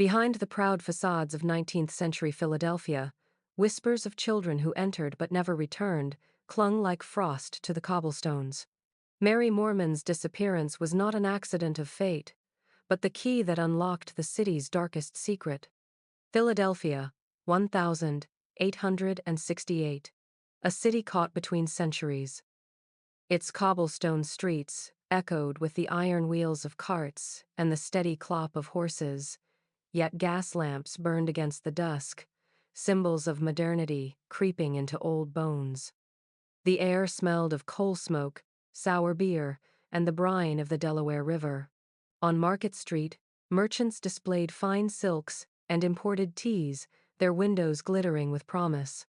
Behind the proud facades of 19th-century Philadelphia, whispers of children who entered but never returned clung like frost to the cobblestones. Mary Mohrman's disappearance was not an accident of fate, but the key that unlocked the city's darkest secret. Philadelphia, 1868. A city caught between centuries. Its cobblestone streets echoed with the iron wheels of carts and the steady clop of horses, yet gas lamps burned against the dusk, symbols of modernity creeping into old bones. The air smelled of coal smoke, sour beer, and the brine of the Delaware River. On Market Street, merchants displayed fine silks and imported teas, their windows glittering with promise.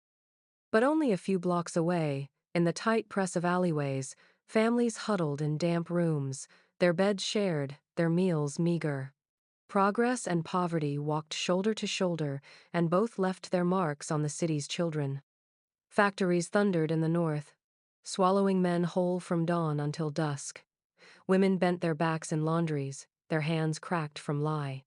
But only a few blocks away, in the tight press of alleyways, families huddled in damp rooms, their beds shared, their meals meager. Progress and poverty walked shoulder to shoulder, and both left their marks on the city's children. Factories thundered in the north, swallowing men whole from dawn until dusk. Women bent their backs in laundries, their hands cracked from lye.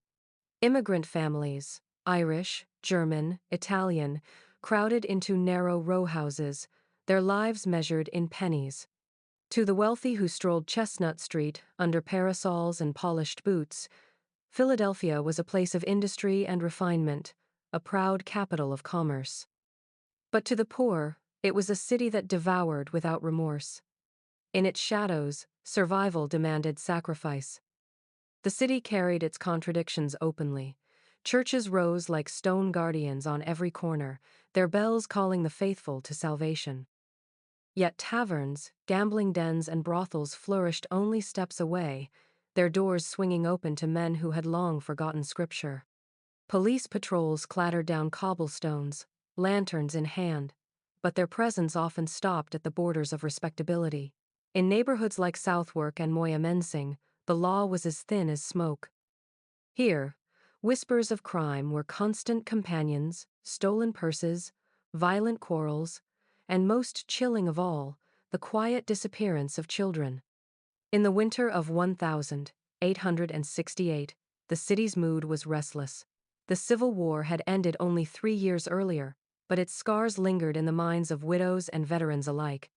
Immigrant families, Irish, German, Italian, crowded into narrow row houses, their lives measured in pennies. To the wealthy who strolled Chestnut Street under parasols and polished boots, Philadelphia was a place of industry and refinement, a proud capital of commerce. But to the poor, it was a city that devoured without remorse. In its shadows, survival demanded sacrifice. The city carried its contradictions openly. Churches rose like stone guardians on every corner, their bells calling the faithful to salvation. Yet taverns, gambling dens, and brothels flourished only steps away, their doors swinging open to men who had long forgotten scripture. Police patrols clattered down cobblestones, lanterns in hand, but their presence often stopped at the borders of respectability. In neighborhoods like Southwark and Moyamensing, the law was as thin as smoke. Here, whispers of crime were constant companions, stolen purses, violent quarrels, and most chilling of all, the quiet disappearance of children. In the winter of 1868, the city's mood was restless. The Civil War had ended only 3 years earlier, but its scars lingered in the minds of widows and veterans alike.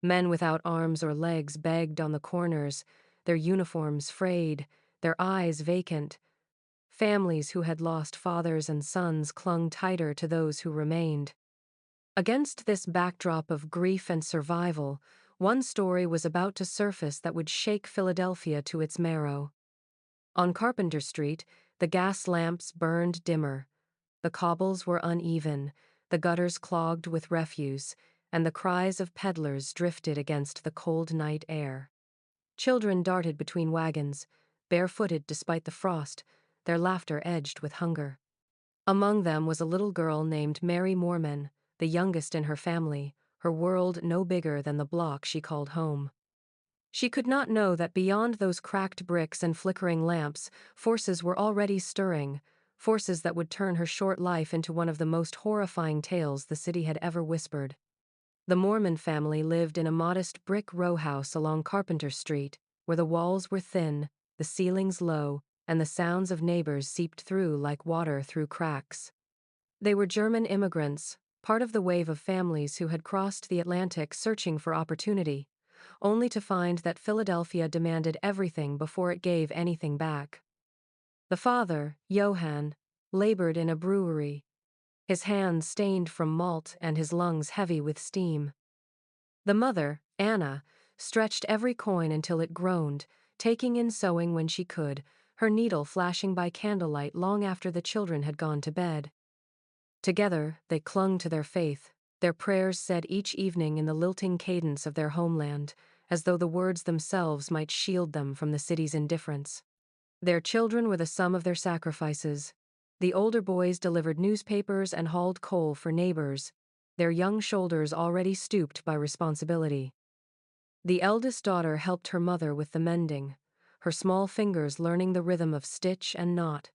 Men without arms or legs begged on the corners, their uniforms frayed, their eyes vacant. Families who had lost fathers and sons clung tighter to those who remained. Against this backdrop of grief and survival, one story was about to surface that would shake Philadelphia to its marrow. On Carpenter Street, the gas lamps burned dimmer. The cobbles were uneven, the gutters clogged with refuse, and the cries of peddlers drifted against the cold night air. Children darted between wagons, barefooted despite the frost, their laughter edged with hunger. Among them was a little girl named Mary Mohrman, the youngest in her family, her world no bigger than the block she called home. She could not know that beyond those cracked bricks and flickering lamps, forces were already stirring, forces that would turn her short life into one of the most horrifying tales the city had ever whispered. The Mohrman family lived in a modest brick row house along Carpenter Street, where the walls were thin, the ceilings low, and the sounds of neighbors seeped through like water through cracks. They were German immigrants, part of the wave of families who had crossed the Atlantic searching for opportunity, only to find that Philadelphia demanded everything before it gave anything back. The father, Johann, labored in a brewery, his hands stained from malt and his lungs heavy with steam. The mother, Anna, stretched every coin until it groaned, taking in sewing when she could, her needle flashing by candlelight long after the children had gone to bed. Together, they clung to their faith, their prayers said each evening in the lilting cadence of their homeland, as though the words themselves might shield them from the city's indifference. Their children were the sum of their sacrifices. The older boys delivered newspapers and hauled coal for neighbors, their young shoulders already stooped by responsibility. The eldest daughter helped her mother with the mending, her small fingers learning the rhythm of stitch and knot.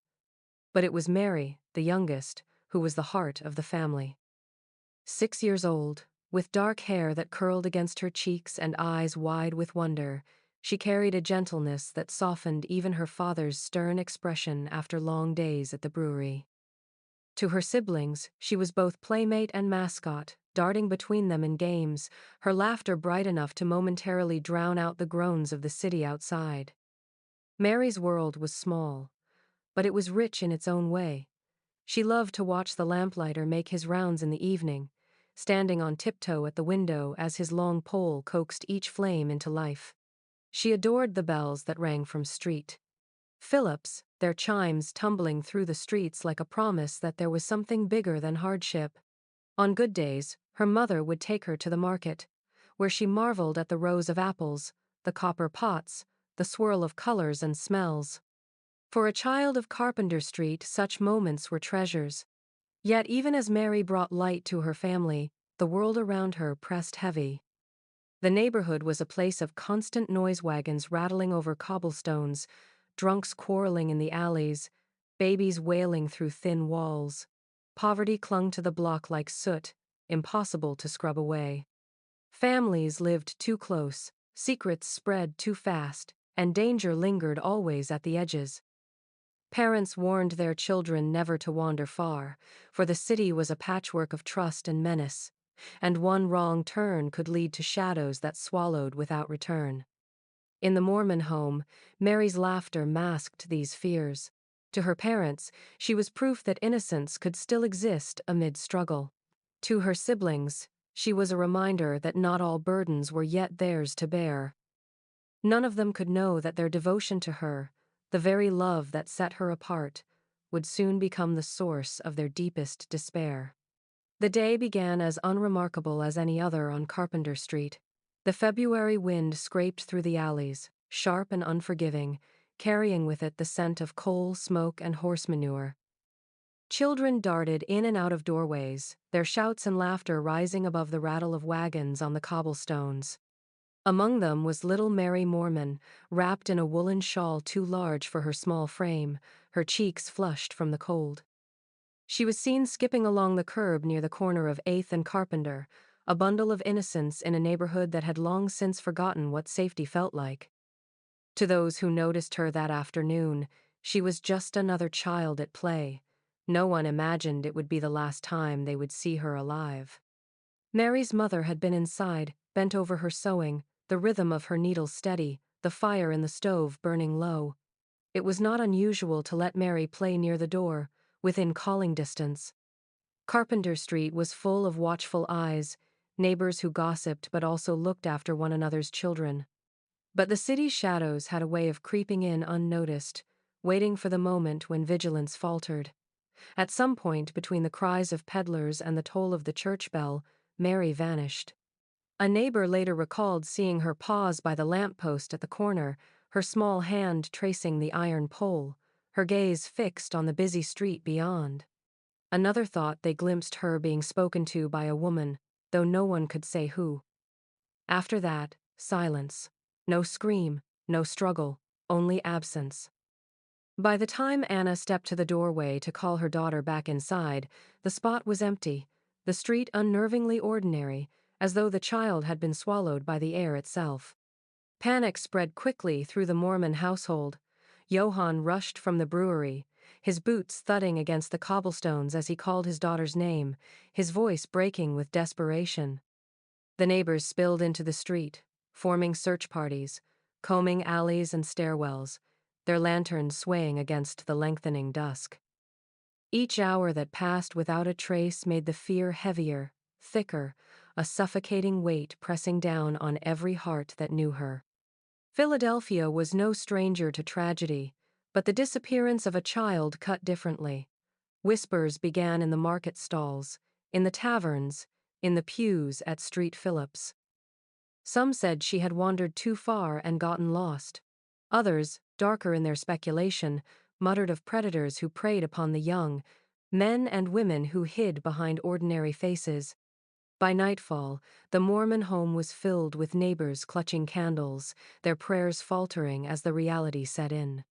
But it was Mary, the youngest, who was the heart of the family. 6 years old, with dark hair that curled against her cheeks and eyes wide with wonder, She carried a gentleness that softened even her father's stern expression after long days at the brewery. To her siblings, she was both playmate and mascot, darting between them in games, her laughter bright enough to momentarily drown out the groans of the city outside. Mary's world was small, but it was rich in its own way. She loved to watch the lamplighter make his rounds in the evening, standing on tiptoe at the window as his long pole coaxed each flame into life. She adored the bells that rang from street Phillips, their chimes tumbling through the streets like a promise that there was something bigger than hardship. On good days, her mother would take her to the market, where she marveled at the rows of apples, the copper pots, the swirl of colors and smells. For a child of Carpenter Street, such moments were treasures. Yet even as Mary brought light to her family, the world around her pressed heavy. The neighborhood was a place of constant noise, wagons rattling over cobblestones, drunks quarreling in the alleys, babies wailing through thin walls. Poverty clung to the block like soot, impossible to scrub away. Families lived too close, secrets spread too fast, and danger lingered always at the edges. Parents warned their children never to wander far, for the city was a patchwork of trust and menace, and one wrong turn could lead to shadows that swallowed without return. In the Mohrman home, Mary's laughter masked these fears. To her parents, she was proof that innocence could still exist amid struggle. To her siblings, she was a reminder that not all burdens were yet theirs to bear. None of them could know that their devotion to her, the very love that set her apart, would soon become the source of their deepest despair. The day began as unremarkable as any other on Carpenter Street. The February wind scraped through the alleys, sharp and unforgiving, carrying with it the scent of coal, smoke, and horse manure. Children darted in and out of doorways, their shouts and laughter rising above the rattle of wagons on the cobblestones. Among them was little Mary Mohrman, wrapped in a woolen shawl too large for her small frame, her cheeks flushed from the cold. She was seen skipping along the curb near the corner of 8th and Carpenter, a bundle of innocence in a neighborhood that had long since forgotten what safety felt like. To those who noticed her that afternoon, she was just another child at play. No one imagined it would be the last time they would see her alive. Mary's mother had been inside, bent over her sewing, the rhythm of her needles steady, the fire in the stove burning low. It was not unusual to let Mary play near the door, within calling distance. Carpenter Street was full of watchful eyes, neighbors who gossiped but also looked after one another's children. But the city's shadows had a way of creeping in unnoticed, waiting for the moment when vigilance faltered. At some point between the cries of peddlers and the toll of the church bell, Mary vanished. A neighbor later recalled seeing her pause by the lamp-post at the corner, her small hand tracing the iron pole, her gaze fixed on the busy street beyond. Another thought they glimpsed her being spoken to by a woman, though no one could say who. After that, silence. No scream, no struggle, only absence. By the time Anna stepped to the doorway to call her daughter back inside, the spot was empty, the street unnervingly ordinary, as though the child had been swallowed by the air itself. Panic spread quickly through the Mohrman household. Johann rushed from the brewery, his boots thudding against the cobblestones as he called his daughter's name, his voice breaking with desperation. The neighbors spilled into the street, forming search parties, combing alleys and stairwells, their lanterns swaying against the lengthening dusk. Each hour that passed without a trace made the fear heavier, thicker, a suffocating weight pressing down on every heart that knew her. Philadelphia was no stranger to tragedy, but the disappearance of a child cut differently. Whispers began in the market stalls, in the taverns, in the pews at Street Phillips. Some said she had wandered too far and gotten lost. Others, darker in their speculation, muttered of predators who preyed upon the young, men and women who hid behind ordinary faces. By nightfall, the Mohrman home was filled with neighbors clutching candles, their prayers faltering as the reality set in.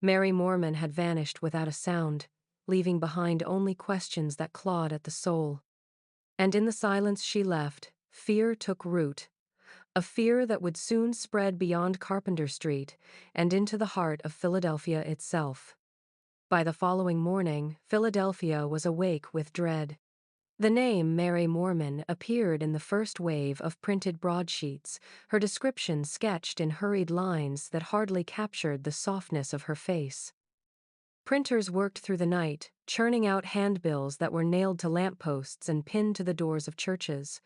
Mary Mohrman had vanished without a sound, leaving behind only questions that clawed at the soul. And in the silence she left, fear took root, a fear that would soon spread beyond Carpenter Street and into the heart of Philadelphia itself. By the following morning, Philadelphia was awake with dread. The name Mary Mohrman appeared in the first wave of printed broadsheets, her description sketched in hurried lines that hardly captured the softness of her face. Printers worked through the night, churning out handbills that were nailed to lampposts and pinned to the doors of churches.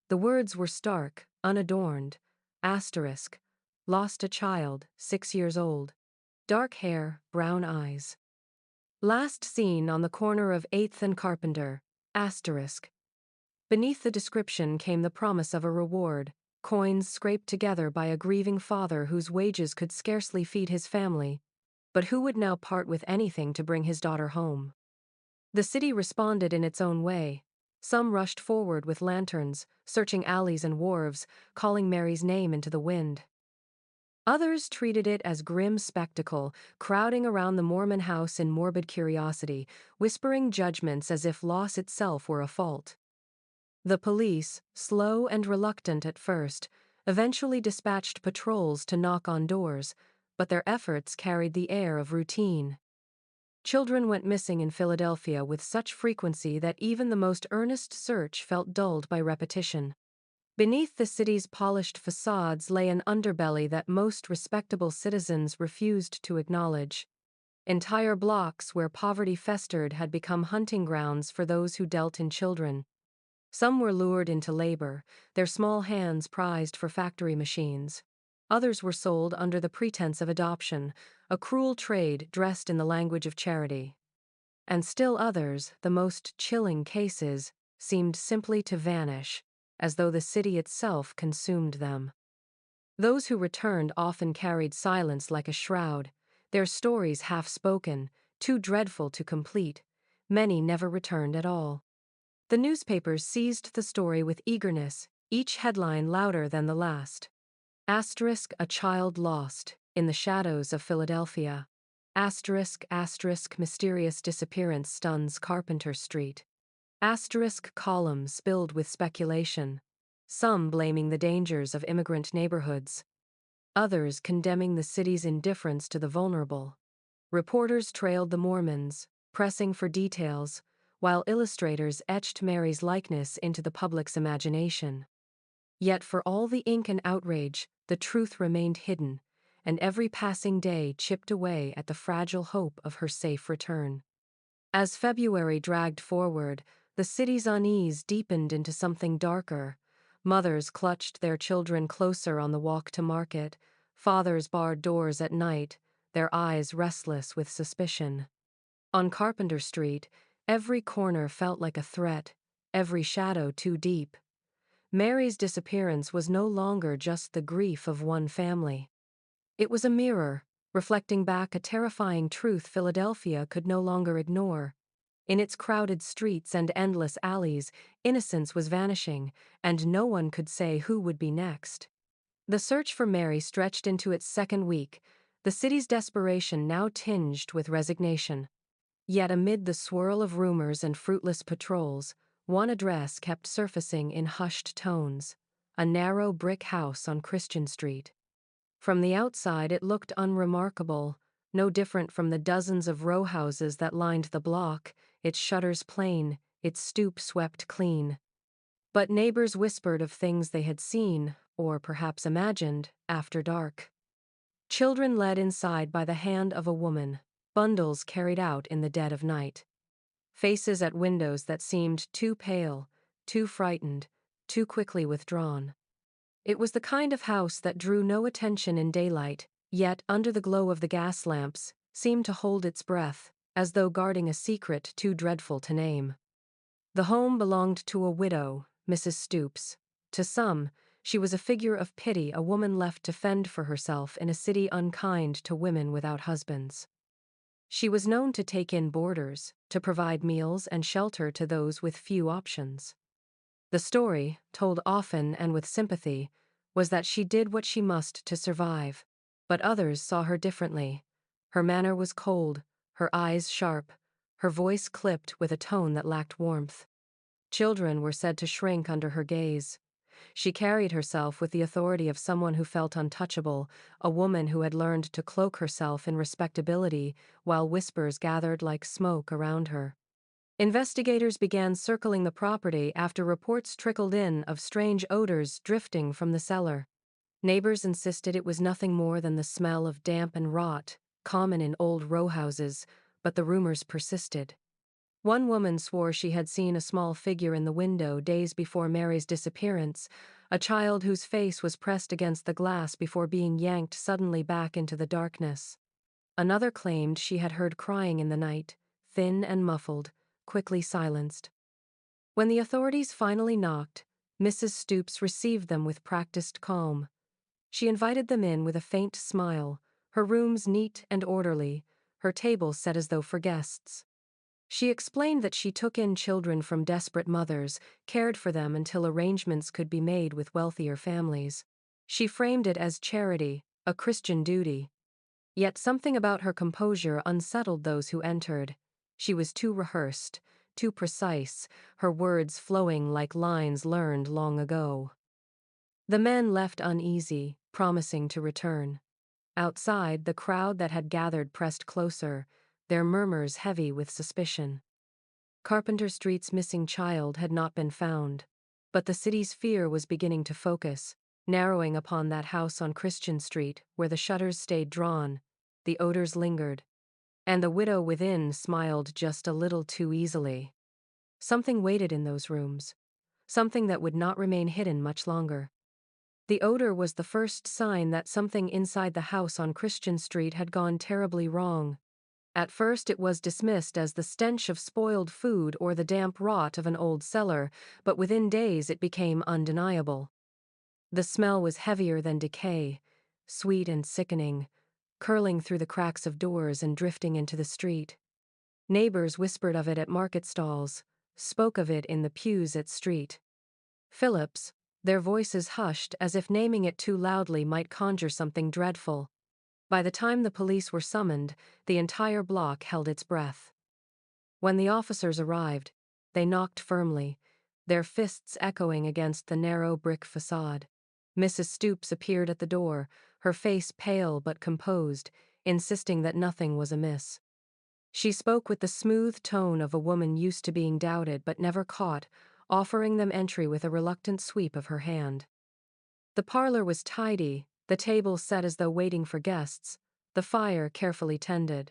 The words were stark, unadorned. Asterisk. Lost a child, 6 years old. Dark hair, brown eyes. Last seen on the corner of 8th and Carpenter. Asterisk. Beneath the description came the promise of a reward, coins scraped together by a grieving father whose wages could scarcely feed his family, but who would now part with anything to bring his daughter home. The city responded in its own way. Some rushed forward with lanterns, searching alleys and wharves, calling Mary's name into the wind. Others treated it as grim spectacle, crowding around the Mohrman house in morbid curiosity, whispering judgments as if loss itself were a fault. The police, slow and reluctant at first, eventually dispatched patrols to knock on doors, but their efforts carried the air of routine. Children went missing in Philadelphia with such frequency that even the most earnest search felt dulled by repetition. Beneath the city's polished facades lay an underbelly that most respectable citizens refused to acknowledge. Entire blocks where poverty festered had become hunting grounds for those who dealt in children. Some were lured into labor, their small hands prized for factory machines. Others were sold under the pretense of adoption, a cruel trade dressed in the language of charity. And still others, the most chilling cases, seemed simply to vanish, as though the city itself consumed them. Those who returned often carried silence like a shroud, their stories half-spoken, too dreadful to complete. Many never returned at all. The newspapers seized the story with eagerness, each headline louder than the last. Asterisk, a child lost, in the shadows of Philadelphia. Asterisk, mysterious disappearance stuns Carpenter Street. Asterisk, columns filled with speculation. Some blaming the dangers of immigrant neighborhoods. Others condemning the city's indifference to the vulnerable. Reporters trailed the Mohrmans, pressing for details, while illustrators etched Mary's likeness into the public's imagination. Yet for all the ink and outrage, the truth remained hidden, and every passing day chipped away at the fragile hope of her safe return. As February dragged forward, the city's unease deepened into something darker. Mothers clutched their children closer on the walk to market, fathers barred doors at night, their eyes restless with suspicion. On Carpenter Street, every corner felt like a threat, every shadow too deep. Mary's disappearance was no longer just the grief of one family. It was a mirror, reflecting back a terrifying truth Philadelphia could no longer ignore. In its crowded streets and endless alleys, innocence was vanishing, and no one could say who would be next. The search for Mary stretched into its second week, the city's desperation now tinged with resignation. Yet amid the swirl of rumors and fruitless patrols, one address kept surfacing in hushed tones: a narrow brick house on Christian Street. From the outside it looked unremarkable, no different from the dozens of row houses that lined the block, its shutters plain, its stoop swept clean. But neighbors whispered of things they had seen, or perhaps imagined, after dark. Children led inside by the hand of a woman, bundles carried out in the dead of night. Faces at windows that seemed too pale, too frightened, too quickly withdrawn. It was the kind of house that drew no attention in daylight, yet, under the glow of the gas lamps, seemed to hold its breath, as though guarding a secret too dreadful to name. The home belonged to a widow, Mrs. Stoops. To some, she was a figure of pity, a woman left to fend for herself in a city unkind to women without husbands. She was known to take in boarders, to provide meals and shelter to those with few options. The story, told often and with sympathy, was that she did what she must to survive, but others saw her differently. Her manner was cold, her eyes sharp, her voice clipped with a tone that lacked warmth. Children were said to shrink under her gaze. She carried herself with the authority of someone who felt untouchable, a woman who had learned to cloak herself in respectability while whispers gathered like smoke around her. Investigators began circling the property after reports trickled in of strange odors drifting from the cellar. Neighbors insisted it was nothing more than the smell of damp and rot, common in old row houses, but the rumors persisted. One woman swore she had seen a small figure in the window days before Mary's disappearance, a child whose face was pressed against the glass before being yanked suddenly back into the darkness. Another claimed she had heard crying in the night, thin and muffled, quickly silenced. When the authorities finally knocked, Mrs. Stoops received them with practiced calm. She invited them in with a faint smile, her rooms neat and orderly, her table set as though for guests. She explained that she took in children from desperate mothers, cared for them until arrangements could be made with wealthier families. She framed it as charity, a Christian duty. Yet something about her composure unsettled those who entered. She was too rehearsed, too precise, her words flowing like lines learned long ago. The men left uneasy, promising to return. Outside, the crowd that had gathered pressed closer, their murmurs heavy with suspicion. Carpenter Street's missing child had not been found, but the city's fear was beginning to focus, narrowing upon that house on Christian Street where the shutters stayed drawn, the odors lingered, and the widow within smiled just a little too easily. Something waited in those rooms, something that would not remain hidden much longer. The odor was the first sign that something inside the house on Christian Street had gone terribly wrong. At first it was dismissed as the stench of spoiled food or the damp rot of an old cellar, but within days it became undeniable. The smell was heavier than decay, sweet and sickening, curling through the cracks of doors and drifting into the street. Neighbors whispered of it at market stalls, spoke of it in the pews at street. Phillips, their voices hushed as if naming it too loudly might conjure something dreadful. By the time the police were summoned, the entire block held its breath. When the officers arrived, they knocked firmly, their fists echoing against the narrow brick facade. Mrs. Stoops appeared at the door, her face pale but composed, insisting that nothing was amiss. She spoke with the smooth tone of a woman used to being doubted but never caught, offering them entry with a reluctant sweep of her hand. The parlor was tidy, the table set as though waiting for guests, the fire carefully tended.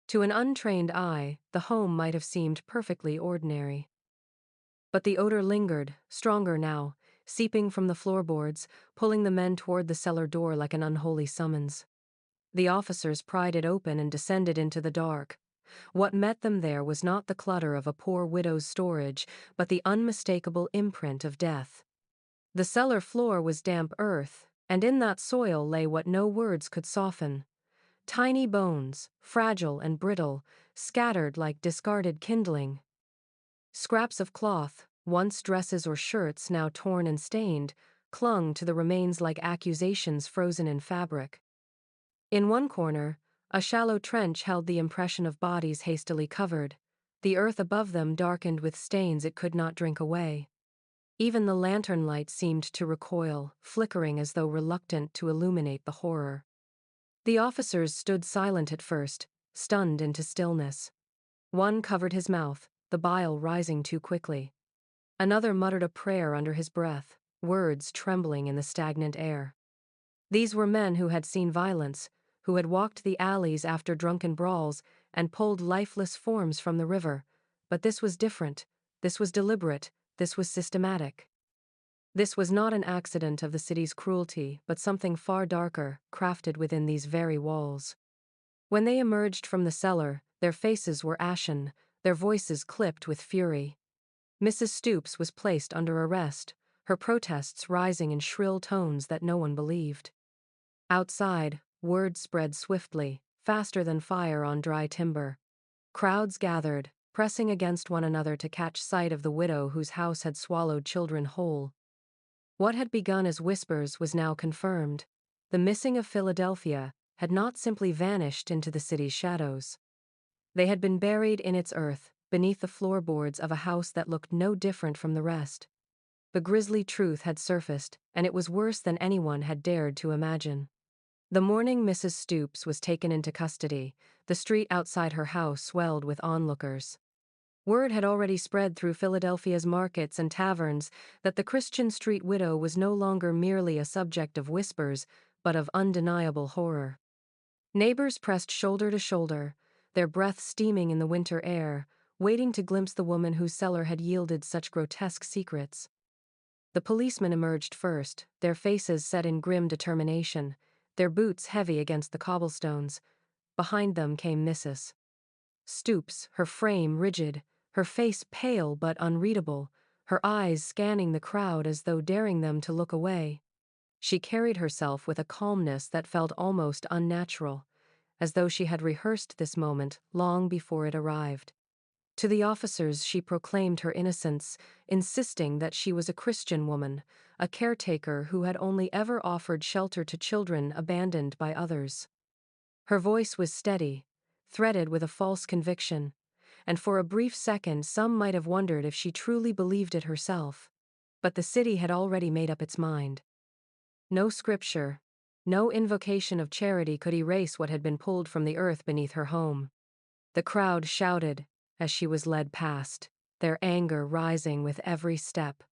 To an untrained eye, the home might have seemed perfectly ordinary. But the odor lingered, stronger now, seeping from the floorboards, pulling the men toward the cellar door like an unholy summons. The officers pried it open and descended into the dark. What met them there was not the clutter of a poor widow's storage, but the unmistakable imprint of death. The cellar floor was damp earth, and in that soil lay what no words could soften. Tiny bones, fragile and brittle, scattered like discarded kindling. Scraps of cloth, once dresses or shirts now torn and stained, clung to the remains like accusations frozen in fabric. In one corner, a shallow trench held the impression of bodies hastily covered, the earth above them darkened with stains it could not drink away. Even the lantern light seemed to recoil, flickering as though reluctant to illuminate the horror. The officers stood silent at first, stunned into stillness. One covered his mouth, the bile rising too quickly. Another muttered a prayer under his breath, words trembling in the stagnant air. These were men who had seen violence, who had walked the alleys after drunken brawls and pulled lifeless forms from the river. But this was different. This was deliberate. This was systematic. This was not an accident of the city's cruelty, but something far darker, crafted within these very walls. When they emerged from the cellar, their faces were ashen, their voices clipped with fury. Mrs. Stoops was placed under arrest, her protests rising in shrill tones that no one believed. Outside, word spread swiftly, faster than fire on dry timber. Crowds gathered, pressing against one another to catch sight of the widow whose house had swallowed children whole. What had begun as whispers was now confirmed. The missing of Philadelphia had not simply vanished into the city's shadows. They had been buried in its earth, beneath the floorboards of a house that looked no different from the rest. The grisly truth had surfaced, and it was worse than anyone had dared to imagine. The morning Mrs. Stoops was taken into custody, the street outside her house swelled with onlookers. Word had already spread through Philadelphia's markets and taverns that the Christian Street widow was no longer merely a subject of whispers, but of undeniable horror. Neighbors pressed shoulder to shoulder, their breath steaming in the winter air, waiting to glimpse the woman whose cellar had yielded such grotesque secrets. The policemen emerged first, their faces set in grim determination, their boots heavy against the cobblestones. Behind them came Mrs. Stoops, her frame rigid, her face pale but unreadable, her eyes scanning the crowd as though daring them to look away. She carried herself with a calmness that felt almost unnatural, as though she had rehearsed this moment long before it arrived. To the officers she proclaimed her innocence, insisting that she was a Christian woman, a caretaker who had only ever offered shelter to children abandoned by others. Her voice was steady, threaded with a false conviction, and for a brief second some might have wondered if she truly believed it herself. But the city had already made up its mind. No scripture, no invocation of charity could erase what had been pulled from the earth beneath her home. The crowd shouted as she was led past, their anger rising with every step.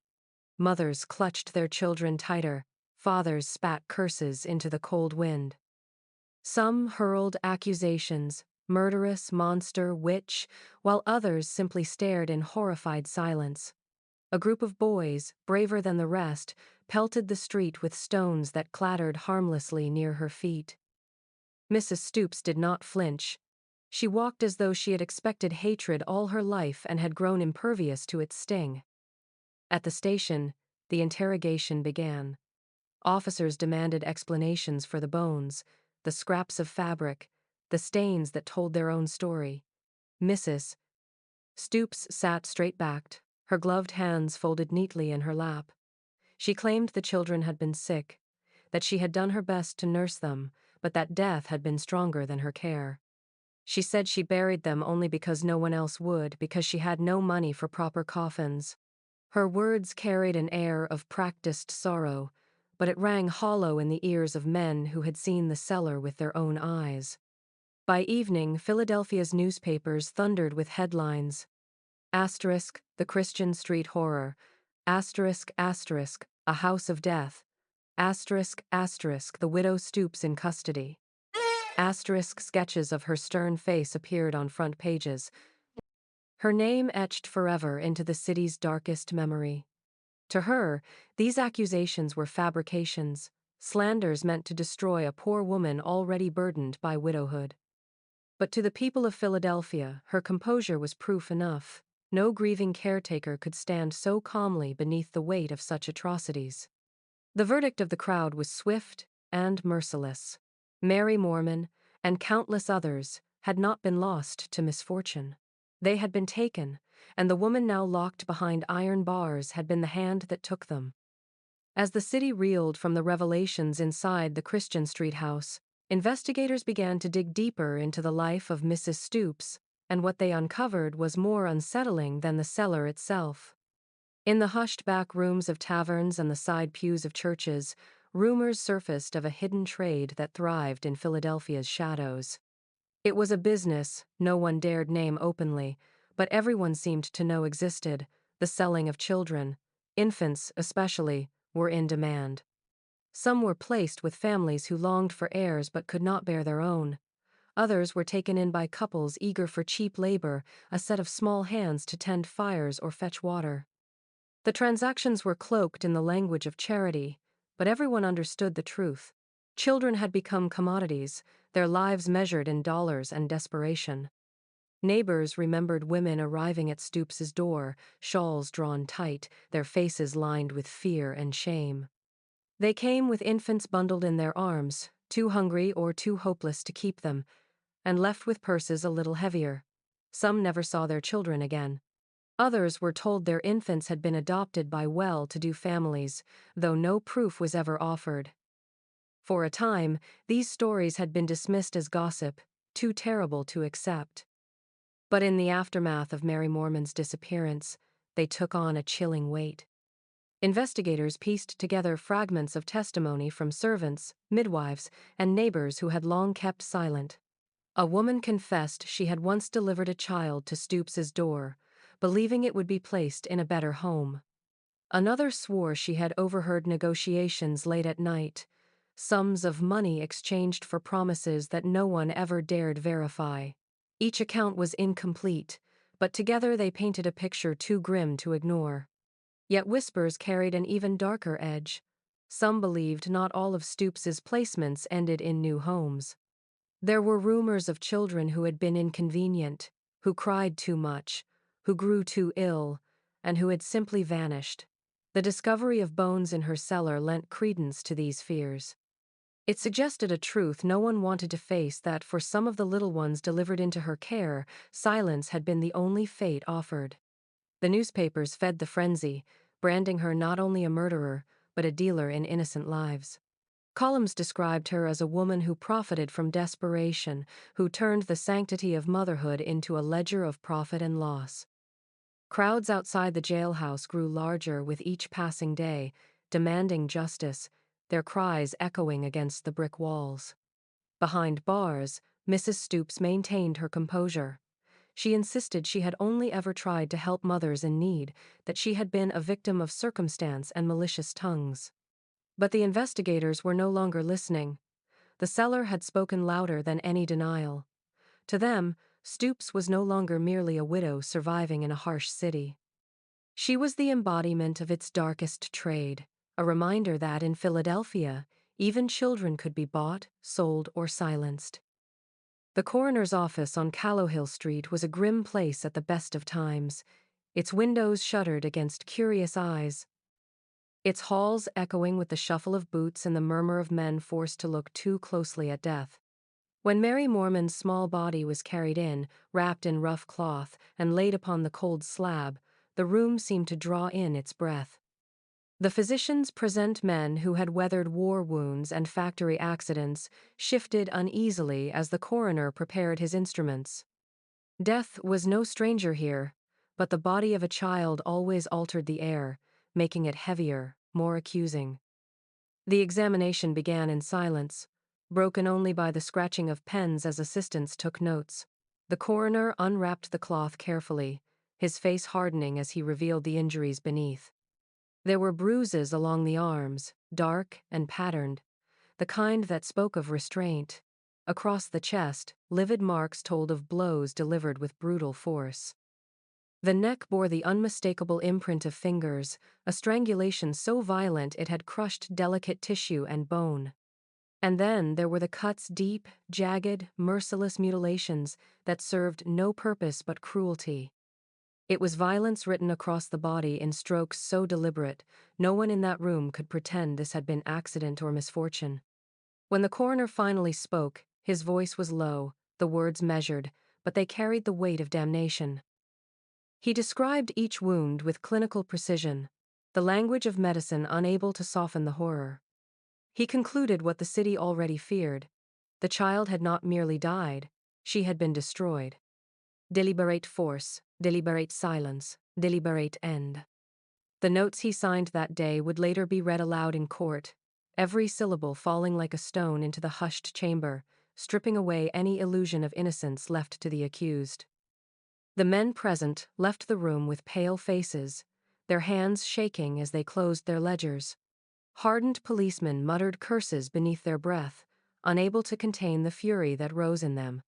Mothers clutched their children tighter, fathers spat curses into the cold wind. Some hurled accusations, murderous, monster, witch, while others simply stared in horrified silence. A group of boys, braver than the rest, pelted the street with stones that clattered harmlessly near her feet. Mrs. Stoops did not flinch. She walked as though she had expected hatred all her life and had grown impervious to its sting. At the station, the interrogation began. Officers demanded explanations for the bones, the scraps of fabric, the stains that told their own story. Mrs. Stoops sat straight-backed, her gloved hands folded neatly in her lap. She claimed the children had been sick, that she had done her best to nurse them, but that death had been stronger than her care. She said she buried them only because no one else would, because she had no money for proper coffins. Her words carried an air of practiced sorrow, but it rang hollow in the ears of men who had seen the cellar with their own eyes. By evening, Philadelphia's newspapers thundered with headlines. Asterisk, the Christian Street Horror. Asterisk, asterisk, a house of death. Asterisk, asterisk, the widow Stoops in custody. Asterisk, sketches of her stern face appeared on front pages. Her name etched forever into the city's darkest memory. To her, these accusations were fabrications, slanders meant to destroy a poor woman already burdened by widowhood. But to the people of Philadelphia, her composure was proof enough. No grieving caretaker could stand so calmly beneath the weight of such atrocities. The verdict of the crowd was swift and merciless. Mary Mohrman, and countless others, had not been lost to misfortune. They had been taken, and the woman now locked behind iron bars had been the hand that took them. As the city reeled from the revelations inside the Christian Street house, investigators began to dig deeper into the life of Mrs. Stoops, and what they uncovered was more unsettling than the cellar itself. In the hushed back rooms of taverns and the side pews of churches, rumors surfaced of a hidden trade that thrived in Philadelphia's shadows. It was a business no one dared name openly, but everyone seemed to know existed: the selling of children. Infants, especially, were in demand. Some were placed with families who longed for heirs but could not bear their own. Others were taken in by couples eager for cheap labor, a set of small hands to tend fires or fetch water. The transactions were cloaked in the language of charity, but everyone understood the truth. Children had become commodities, their lives measured in dollars and desperation. Neighbors remembered women arriving at Stoops's door, shawls drawn tight, their faces lined with fear and shame. They came with infants bundled in their arms, too hungry or too hopeless to keep them, and left with purses a little heavier. Some never saw their children again. Others were told their infants had been adopted by well-to-do families, though no proof was ever offered. For a time, these stories had been dismissed as gossip, too terrible to accept. But in the aftermath of Mary Mohrman's disappearance, they took on a chilling weight. Investigators pieced together fragments of testimony from servants, midwives, and neighbors who had long kept silent. A woman confessed she had once delivered a child to Stoops's door, believing it would be placed in a better home. Another swore she had overheard negotiations late at night, sums of money exchanged for promises that no one ever dared verify. Each account was incomplete, but together they painted a picture too grim to ignore. Yet whispers carried an even darker edge. Some believed not all of Stoops's placements ended in new homes. There were rumors of children who had been inconvenient, who cried too much, who grew too ill, and who had simply vanished. The discovery of bones in her cellar lent credence to these fears. It suggested a truth no one wanted to face, that for some of the little ones delivered into her care, silence had been the only fate offered. The newspapers fed the frenzy, branding her not only a murderer, but a dealer in innocent lives. Columns described her as a woman who profited from desperation, who turned the sanctity of motherhood into a ledger of profit and loss. Crowds outside the jailhouse grew larger with each passing day, demanding justice, their cries echoing against the brick walls. Behind bars, Mrs. Stoops maintained her composure. She insisted she had only ever tried to help mothers in need, that she had been a victim of circumstance and malicious tongues. But the investigators were no longer listening. The cellar had spoken louder than any denial. To them, Stoops was no longer merely a widow surviving in a harsh city. She was the embodiment of its darkest trade, a reminder that in Philadelphia, even children could be bought, sold, or silenced. The coroner's office on Callowhill Street was a grim place at the best of times, its windows shuttered against curious eyes, its halls echoing with the shuffle of boots and the murmur of men forced to look too closely at death. When Mary Mohrman's small body was carried in, wrapped in rough cloth, and laid upon the cold slab, the room seemed to draw in its breath. The physicians present men who had weathered war wounds and factory accidents shifted uneasily as the coroner prepared his instruments. Death was no stranger here, but the body of a child always altered the air, making it heavier, more accusing. The examination began in silence, broken only by the scratching of pens as assistants took notes. The coroner unwrapped the cloth carefully, his face hardening as he revealed the injuries beneath. There were bruises along the arms, dark and patterned, the kind that spoke of restraint. Across the chest, livid marks told of blows delivered with brutal force. The neck bore the unmistakable imprint of fingers, a strangulation so violent it had crushed delicate tissue and bone. And then there were the cut's deep, jagged, merciless mutilations that served no purpose but cruelty. It was violence written across the body in strokes so deliberate, no one in that room could pretend this had been accident or misfortune. When the coroner finally spoke, his voice was low, the words measured, but they carried the weight of damnation. He described each wound with clinical precision, the language of medicine unable to soften the horror. He concluded what the city already feared. The child had not merely died, she had been destroyed. Deliberate force, deliberate silence, deliberate end. The notes he signed that day would later be read aloud in court, every syllable falling like a stone into the hushed chamber, stripping away any illusion of innocence left to the accused. The men present left the room with pale faces, their hands shaking as they closed their ledgers. Hardened policemen muttered curses beneath their breath, unable to contain the fury that rose in them.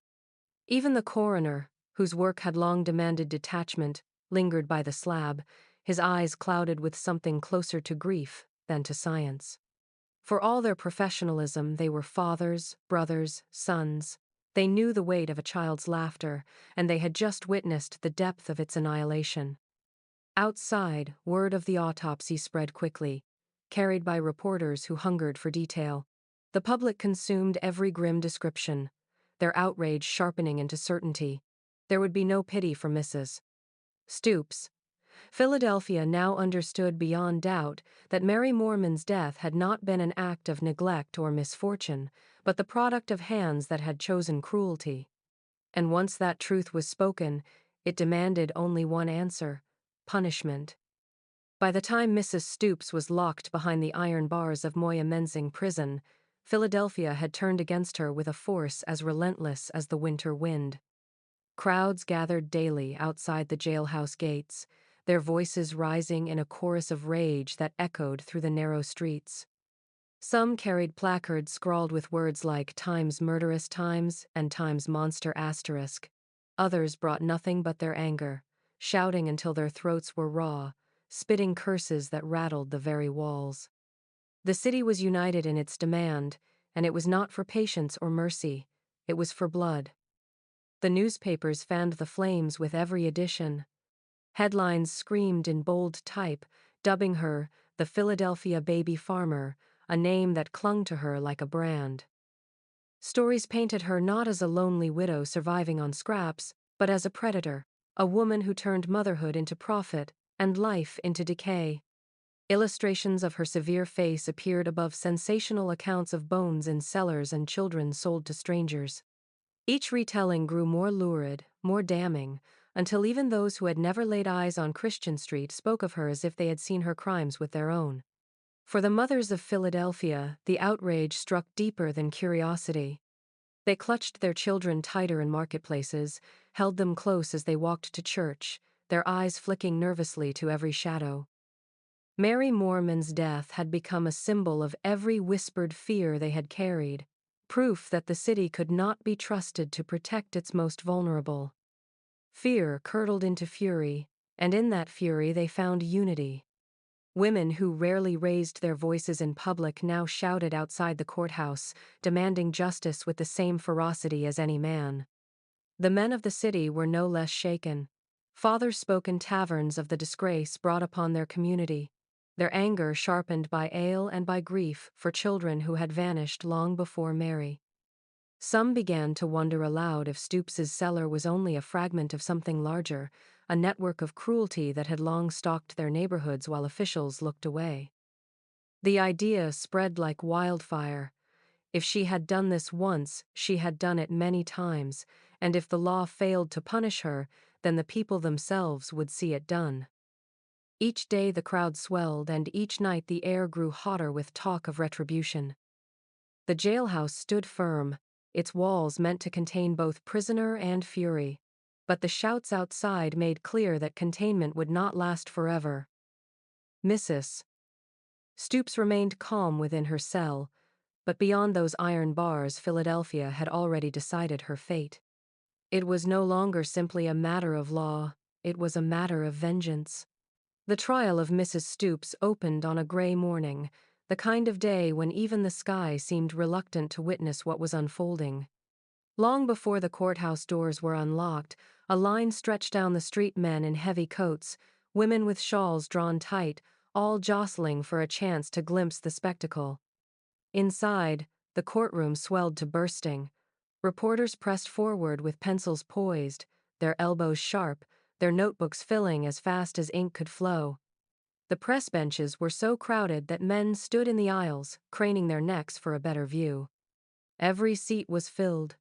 Even the coroner, whose work had long demanded detachment, lingered by the slab, his eyes clouded with something closer to grief than to science. For all their professionalism, they were fathers, brothers, sons. They knew the weight of a child's laughter, and they had just witnessed the depth of its annihilation. Outside, word of the autopsy spread quickly, carried by reporters who hungered for detail. The public consumed every grim description, their outrage sharpening into certainty. There would be no pity for Mrs. Stoops. Philadelphia now understood beyond doubt that Mary Mohrman's death had not been an act of neglect or misfortune, but the product of hands that had chosen cruelty. And once that truth was spoken, it demanded only one answer: punishment. By the time Mrs. Stoops was locked behind the iron bars of Moyamensing prison, Philadelphia had turned against her with a force as relentless as the winter wind. Crowds gathered daily outside the jailhouse gates, their voices rising in a chorus of rage that echoed through the narrow streets. Some carried placards scrawled with words like "Times Murderous Times" and "Times Monster Asterisk." Others brought nothing but their anger, shouting until their throats were raw, spitting curses that rattled the very walls. The city was united in its demand, and it was not for patience or mercy, it was for blood. The newspapers fanned the flames with every edition. Headlines screamed in bold type, dubbing her the Philadelphia Baby Farmer, a name that clung to her like a brand. Stories painted her not as a lonely widow surviving on scraps, but as a predator, a woman who turned motherhood into profit and life into decay. Illustrations of her severe face appeared above sensational accounts of bones in cellars and children sold to strangers. Each retelling grew more lurid, more damning, until even those who had never laid eyes on Christian Street spoke of her as if they had seen her crimes with their own. For the mothers of Philadelphia, the outrage struck deeper than curiosity. They clutched their children tighter in marketplaces, held them close as they walked to church, their eyes flicking nervously to every shadow. Mary Mohrman's death had become a symbol of every whispered fear they had carried, proof that the city could not be trusted to protect its most vulnerable. Fear curdled into fury, and in that fury they found unity. Women who rarely raised their voices in public now shouted outside the courthouse, demanding justice with the same ferocity as any man. The men of the city were no less shaken. Fathers spoke in taverns of the disgrace brought upon their community, their anger sharpened by ale and by grief for children who had vanished long before Mary. Some began to wonder aloud if Stoops's cellar was only a fragment of something larger, a network of cruelty that had long stalked their neighborhoods while officials looked away. The idea spread like wildfire. If she had done this once, she had done it many times, and if the law failed to punish her, then the people themselves would see it done. Each day the crowd swelled, and each night the air grew hotter with talk of retribution. The jailhouse stood firm, its walls meant to contain both prisoner and fury. But the shouts outside made clear that containment would not last forever. Mrs. Stoops remained calm within her cell, but beyond those iron bars Philadelphia had already decided her fate. It was no longer simply a matter of law, it was a matter of vengeance. The trial of Mrs. Stoops opened on a gray morning, the kind of day when even the sky seemed reluctant to witness what was unfolding. Long before the courthouse doors were unlocked, a line stretched down the street, men in heavy coats, women with shawls drawn tight, all jostling for a chance to glimpse the spectacle. Inside, the courtroom swelled to bursting. Reporters pressed forward with pencils poised, their elbows sharp, their notebooks filling as fast as ink could flow. The press benches were so crowded that men stood in the aisles, craning their necks for a better view. Every seat was filled,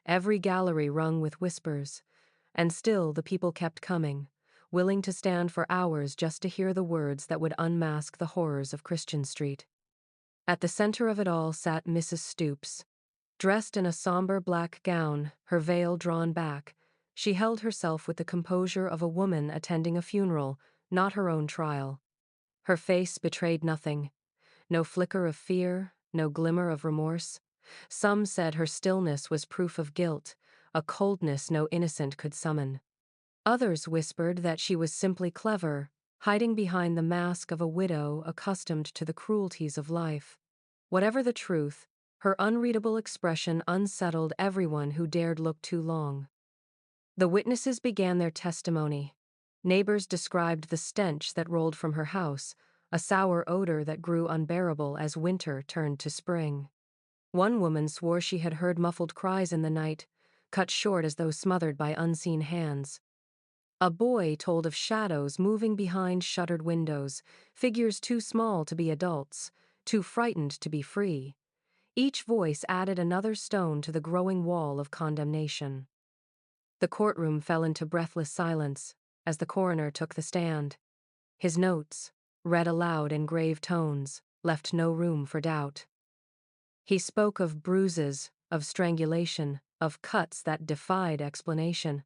every gallery rung with whispers, and still the people kept coming, willing to stand for hours just to hear the words that would unmask the horrors of Christian Street. At the center of it all sat Mrs. Stoops. Dressed in a somber black gown, her veil drawn back, she held herself with the composure of a woman attending a funeral, not her own trial. Her face betrayed nothing, no flicker of fear, no glimmer of remorse. Some said her stillness was proof of guilt, a coldness no innocent could summon. Others whispered that she was simply clever, hiding behind the mask of a widow accustomed to the cruelties of life. Whatever the truth, her unreadable expression unsettled everyone who dared look too long. The witnesses began their testimony. Neighbors described the stench that rolled from her house, a sour odor that grew unbearable as winter turned to spring. One woman swore she had heard muffled cries in the night, cut short as though smothered by unseen hands. A boy told of shadows moving behind shuttered windows, figures too small to be adults, too frightened to be free. Each voice added another stone to the growing wall of condemnation. The courtroom fell into breathless silence as the coroner took the stand. His notes, read aloud in grave tones, left no room for doubt. He spoke of bruises, of strangulation, of cuts that defied explanation.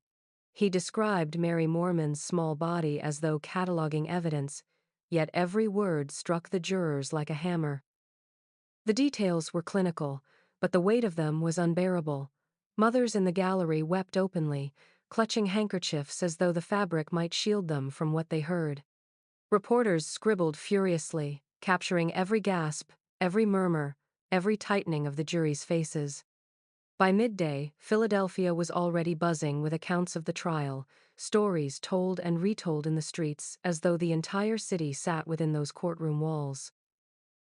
He described Mary Mohrman's small body as though cataloging evidence, yet every word struck the jurors like a hammer. The details were clinical, but the weight of them was unbearable. Mothers in the gallery wept openly, clutching handkerchiefs as though the fabric might shield them from what they heard. Reporters scribbled furiously, capturing every gasp, every murmur, every tightening of the jury's faces. By midday, Philadelphia was already buzzing with accounts of the trial, stories told and retold in the streets as though the entire city sat within those courtroom walls.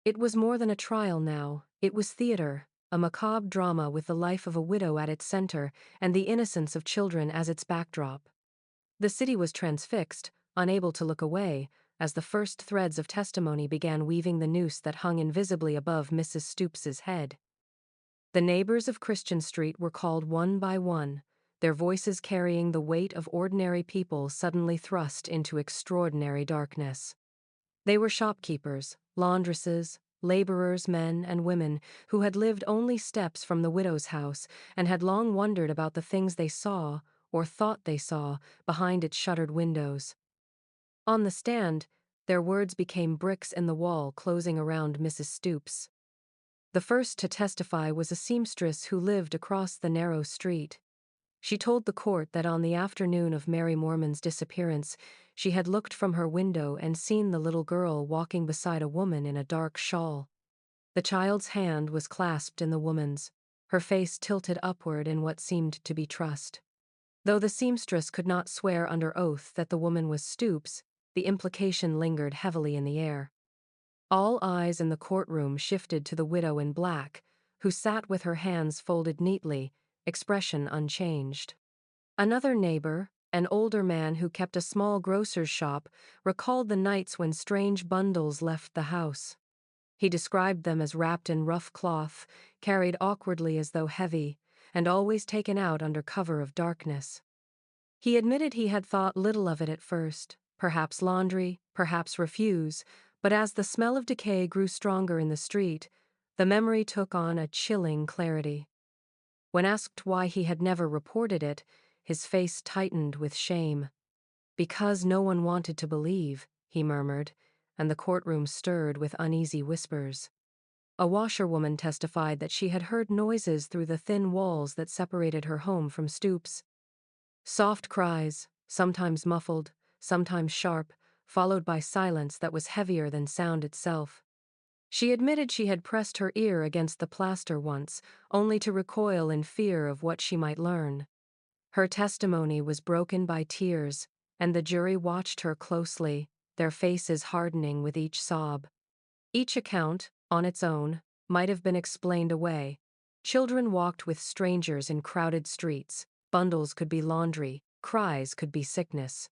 It was more than a trial now, it was theater, a macabre drama with the life of a widow at its center and the innocence of children as its backdrop. The city was transfixed, unable to look away, as the first threads of testimony began weaving the noose that hung invisibly above Mrs. Stoops's head. The neighbors of Christian Street were called one by one, their voices carrying the weight of ordinary people suddenly thrust into extraordinary darkness. They were shopkeepers, laundresses, laborers, men and women who had lived only steps from the widow's house and had long wondered about the things they saw, or thought they saw, behind its shuttered windows. On the stand, their words became bricks in the wall closing around Mrs. Stoops. The first to testify was a seamstress who lived across the narrow street. She told the court that on the afternoon of Mary Mohrman's disappearance, she had looked from her window and seen the little girl walking beside a woman in a dark shawl. The child's hand was clasped in the woman's, her face tilted upward in what seemed to be trust. Though the seamstress could not swear under oath that the woman was Stoops, the implication lingered heavily in the air. All eyes in the courtroom shifted to the widow in black, who sat with her hands folded neatly, expression unchanged. Another neighbor, an older man who kept a small grocer's shop, recalled the nights when strange bundles left the house. He described them as wrapped in rough cloth, carried awkwardly as though heavy, and always taken out under cover of darkness. He admitted he had thought little of it at first, perhaps laundry, perhaps refuse, but as the smell of decay grew stronger in the street, the memory took on a chilling clarity. When asked why he had never reported it, his face tightened with shame. "Because no one wanted to believe," he murmured, and the courtroom stirred with uneasy whispers. A washerwoman testified that she had heard noises through the thin walls that separated her home from Stoops. Soft cries, sometimes muffled, sometimes sharp, followed by silence that was heavier than sound itself. She admitted she had pressed her ear against the plaster once, only to recoil in fear of what she might learn. Her testimony was broken by tears, and the jury watched her closely, their faces hardening with each sob. Each account, on its own, might have been explained away. Children walked with strangers in crowded streets, bundles could be laundry, cries could be sickness.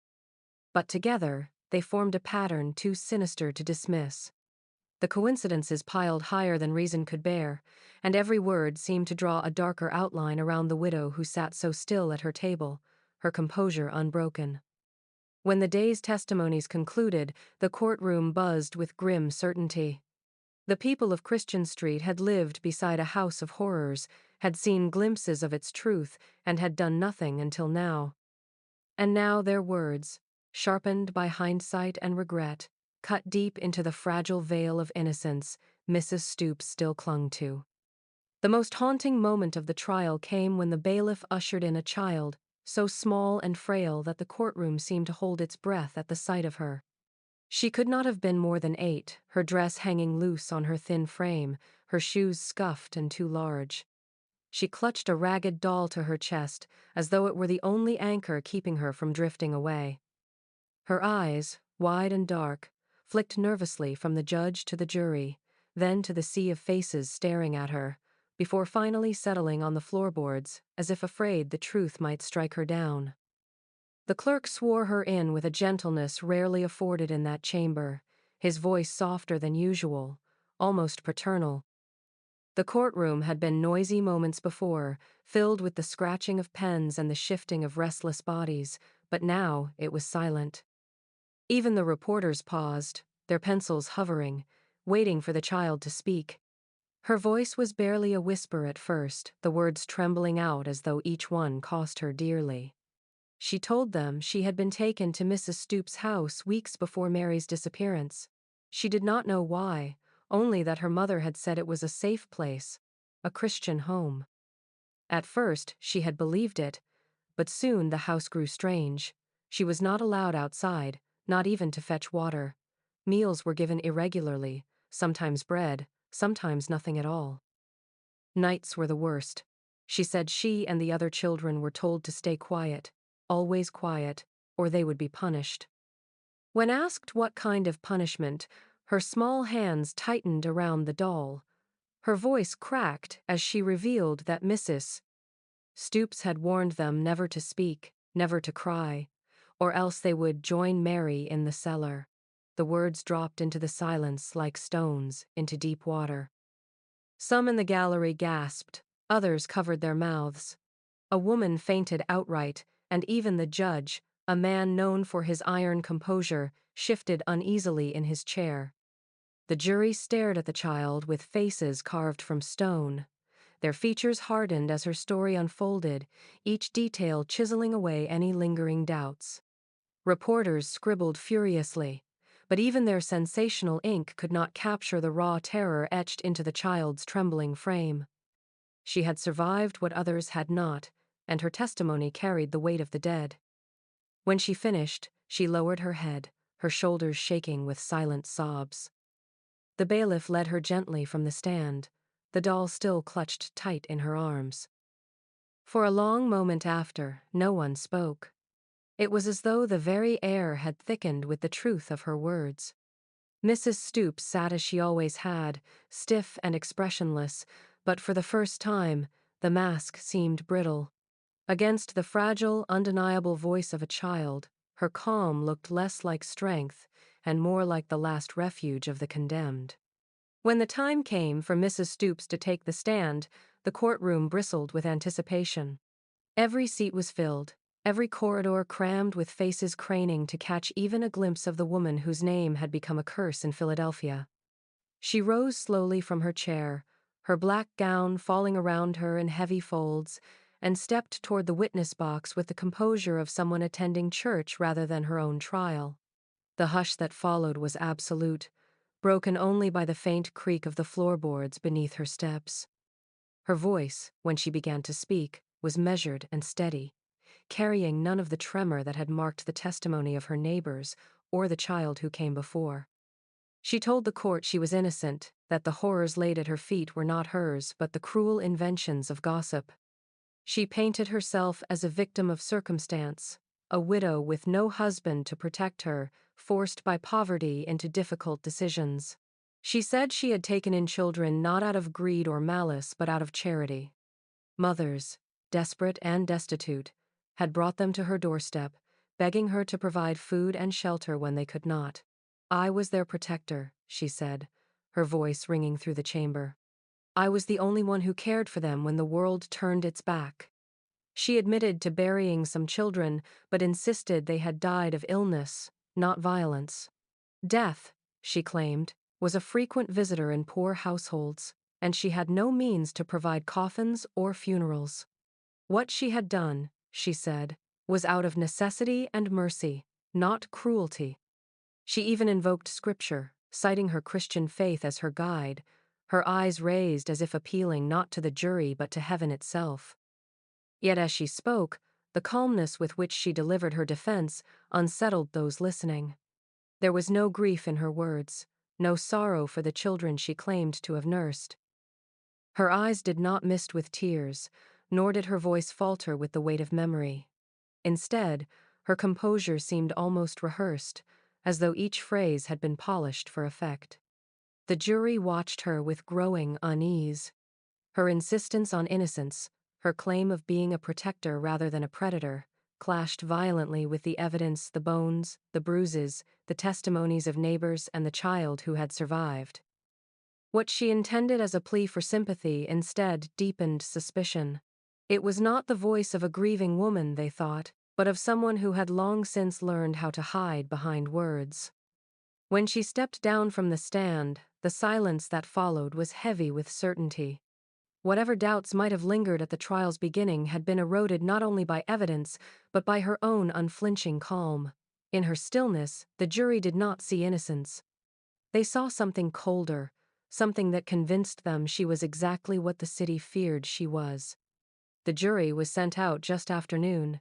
But together, they formed a pattern too sinister to dismiss. The coincidences piled higher than reason could bear, and every word seemed to draw a darker outline around the widow who sat so still at her table, her composure unbroken. When the day's testimonies concluded, the courtroom buzzed with grim certainty. The people of Christian Street had lived beside a house of horrors, had seen glimpses of its truth, and had done nothing until now. And now their words, sharpened by hindsight and regret, cut deep into the fragile veil of innocence Mrs. Stoops still clung to. The most haunting moment of the trial came when the bailiff ushered in a child, so small and frail that the courtroom seemed to hold its breath at the sight of her. She could not have been more than 8, her dress hanging loose on her thin frame, her shoes scuffed and too large. She clutched a ragged doll to her chest, as though it were the only anchor keeping her from drifting away. Her eyes, wide and dark, flicked nervously from the judge to the jury, then to the sea of faces staring at her, before finally settling on the floorboards, as if afraid the truth might strike her down. The clerk swore her in with a gentleness rarely afforded in that chamber, his voice softer than usual, almost paternal. The courtroom had been noisy moments before, filled with the scratching of pens and the shifting of restless bodies, but now it was silent. Even the reporters paused, their pencils hovering, waiting for the child to speak. Her voice was barely a whisper at first, the words trembling out as though each one cost her dearly. She told them she had been taken to Mrs. Stoop's house weeks before Mary's disappearance. She did not know why, only that her mother had said it was a safe place, a Christian home. At first, she had believed it, but soon the house grew strange. She was not allowed outside, not even to fetch water. Meals were given irregularly, sometimes bread, sometimes nothing at all. Nights were the worst. She said she and the other children were told to stay quiet, always quiet, or they would be punished. When asked what kind of punishment, her small hands tightened around the doll. Her voice cracked as she revealed that Mrs. Stoops had warned them never to speak, never to cry, or else they would join Mary in the cellar. The words dropped into the silence like stones into deep water. Some in the gallery gasped, others covered their mouths. A woman fainted outright, and even the judge, a man known for his iron composure, shifted uneasily in his chair. The jury stared at the child with faces carved from stone. Their features hardened as her story unfolded, each detail chiseling away any lingering doubts. Reporters scribbled furiously, but even their sensational ink could not capture the raw terror etched into the child's trembling frame. She had survived what others had not, and her testimony carried the weight of the dead. When she finished, she lowered her head, her shoulders shaking with silent sobs. The bailiff led her gently from the stand, the doll still clutched tight in her arms. For a long moment after, no one spoke. It was as though the very air had thickened with the truth of her words. Mrs. Stoops sat as she always had, stiff and expressionless, but for the first time, the mask seemed brittle. Against the fragile, undeniable voice of a child, her calm looked less like strength and more like the last refuge of the condemned. When the time came for Mrs. Stoops to take the stand, the courtroom bristled with anticipation. Every seat was filled, every corridor crammed with faces craning to catch even a glimpse of the woman whose name had become a curse in Philadelphia. She rose slowly from her chair, her black gown falling around her in heavy folds, and stepped toward the witness box with the composure of someone attending church rather than her own trial. The hush that followed was absolute, broken only by the faint creak of the floorboards beneath her steps. Her voice, when she began to speak, was measured and steady, carrying none of the tremor that had marked the testimony of her neighbors or the child who came before. She told the court she was innocent, that the horrors laid at her feet were not hers but the cruel inventions of gossip. She painted herself as a victim of circumstance, a widow with no husband to protect her, forced by poverty into difficult decisions. She said she had taken in children not out of greed or malice but out of charity. Mothers, desperate and destitute, had brought them to her doorstep, begging her to provide food and shelter when they could not. I was their protector, she said, her voice ringing through the chamber. I was the only one who cared for them when the world turned its back. She admitted to burying some children, but insisted they had died of illness, not violence. Death, she claimed, was a frequent visitor in poor households, and she had no means to provide coffins or funerals. What she had done, she said, was out of necessity and mercy, not cruelty. She even invoked scripture, citing her Christian faith as her guide, her eyes raised as if appealing not to the jury but to heaven itself. Yet as she spoke, the calmness with which she delivered her defense unsettled those listening. There was no grief in her words, no sorrow for the children she claimed to have nursed. Her eyes did not mist with tears, nor did her voice falter with the weight of memory. Instead, her composure seemed almost rehearsed, as though each phrase had been polished for effect. The jury watched her with growing unease. Her insistence on innocence, her claim of being a protector rather than a predator, clashed violently with the evidence, the bones, the bruises, the testimonies of neighbors and the child who had survived. What she intended as a plea for sympathy instead deepened suspicion. It was not the voice of a grieving woman, they thought, but of someone who had long since learned how to hide behind words. When she stepped down from the stand, the silence that followed was heavy with certainty. Whatever doubts might have lingered at the trial's beginning had been eroded not only by evidence, but by her own unflinching calm. In her stillness, the jury did not see innocence. They saw something colder, something that convinced them she was exactly what the city feared she was. The jury was sent out just after noon.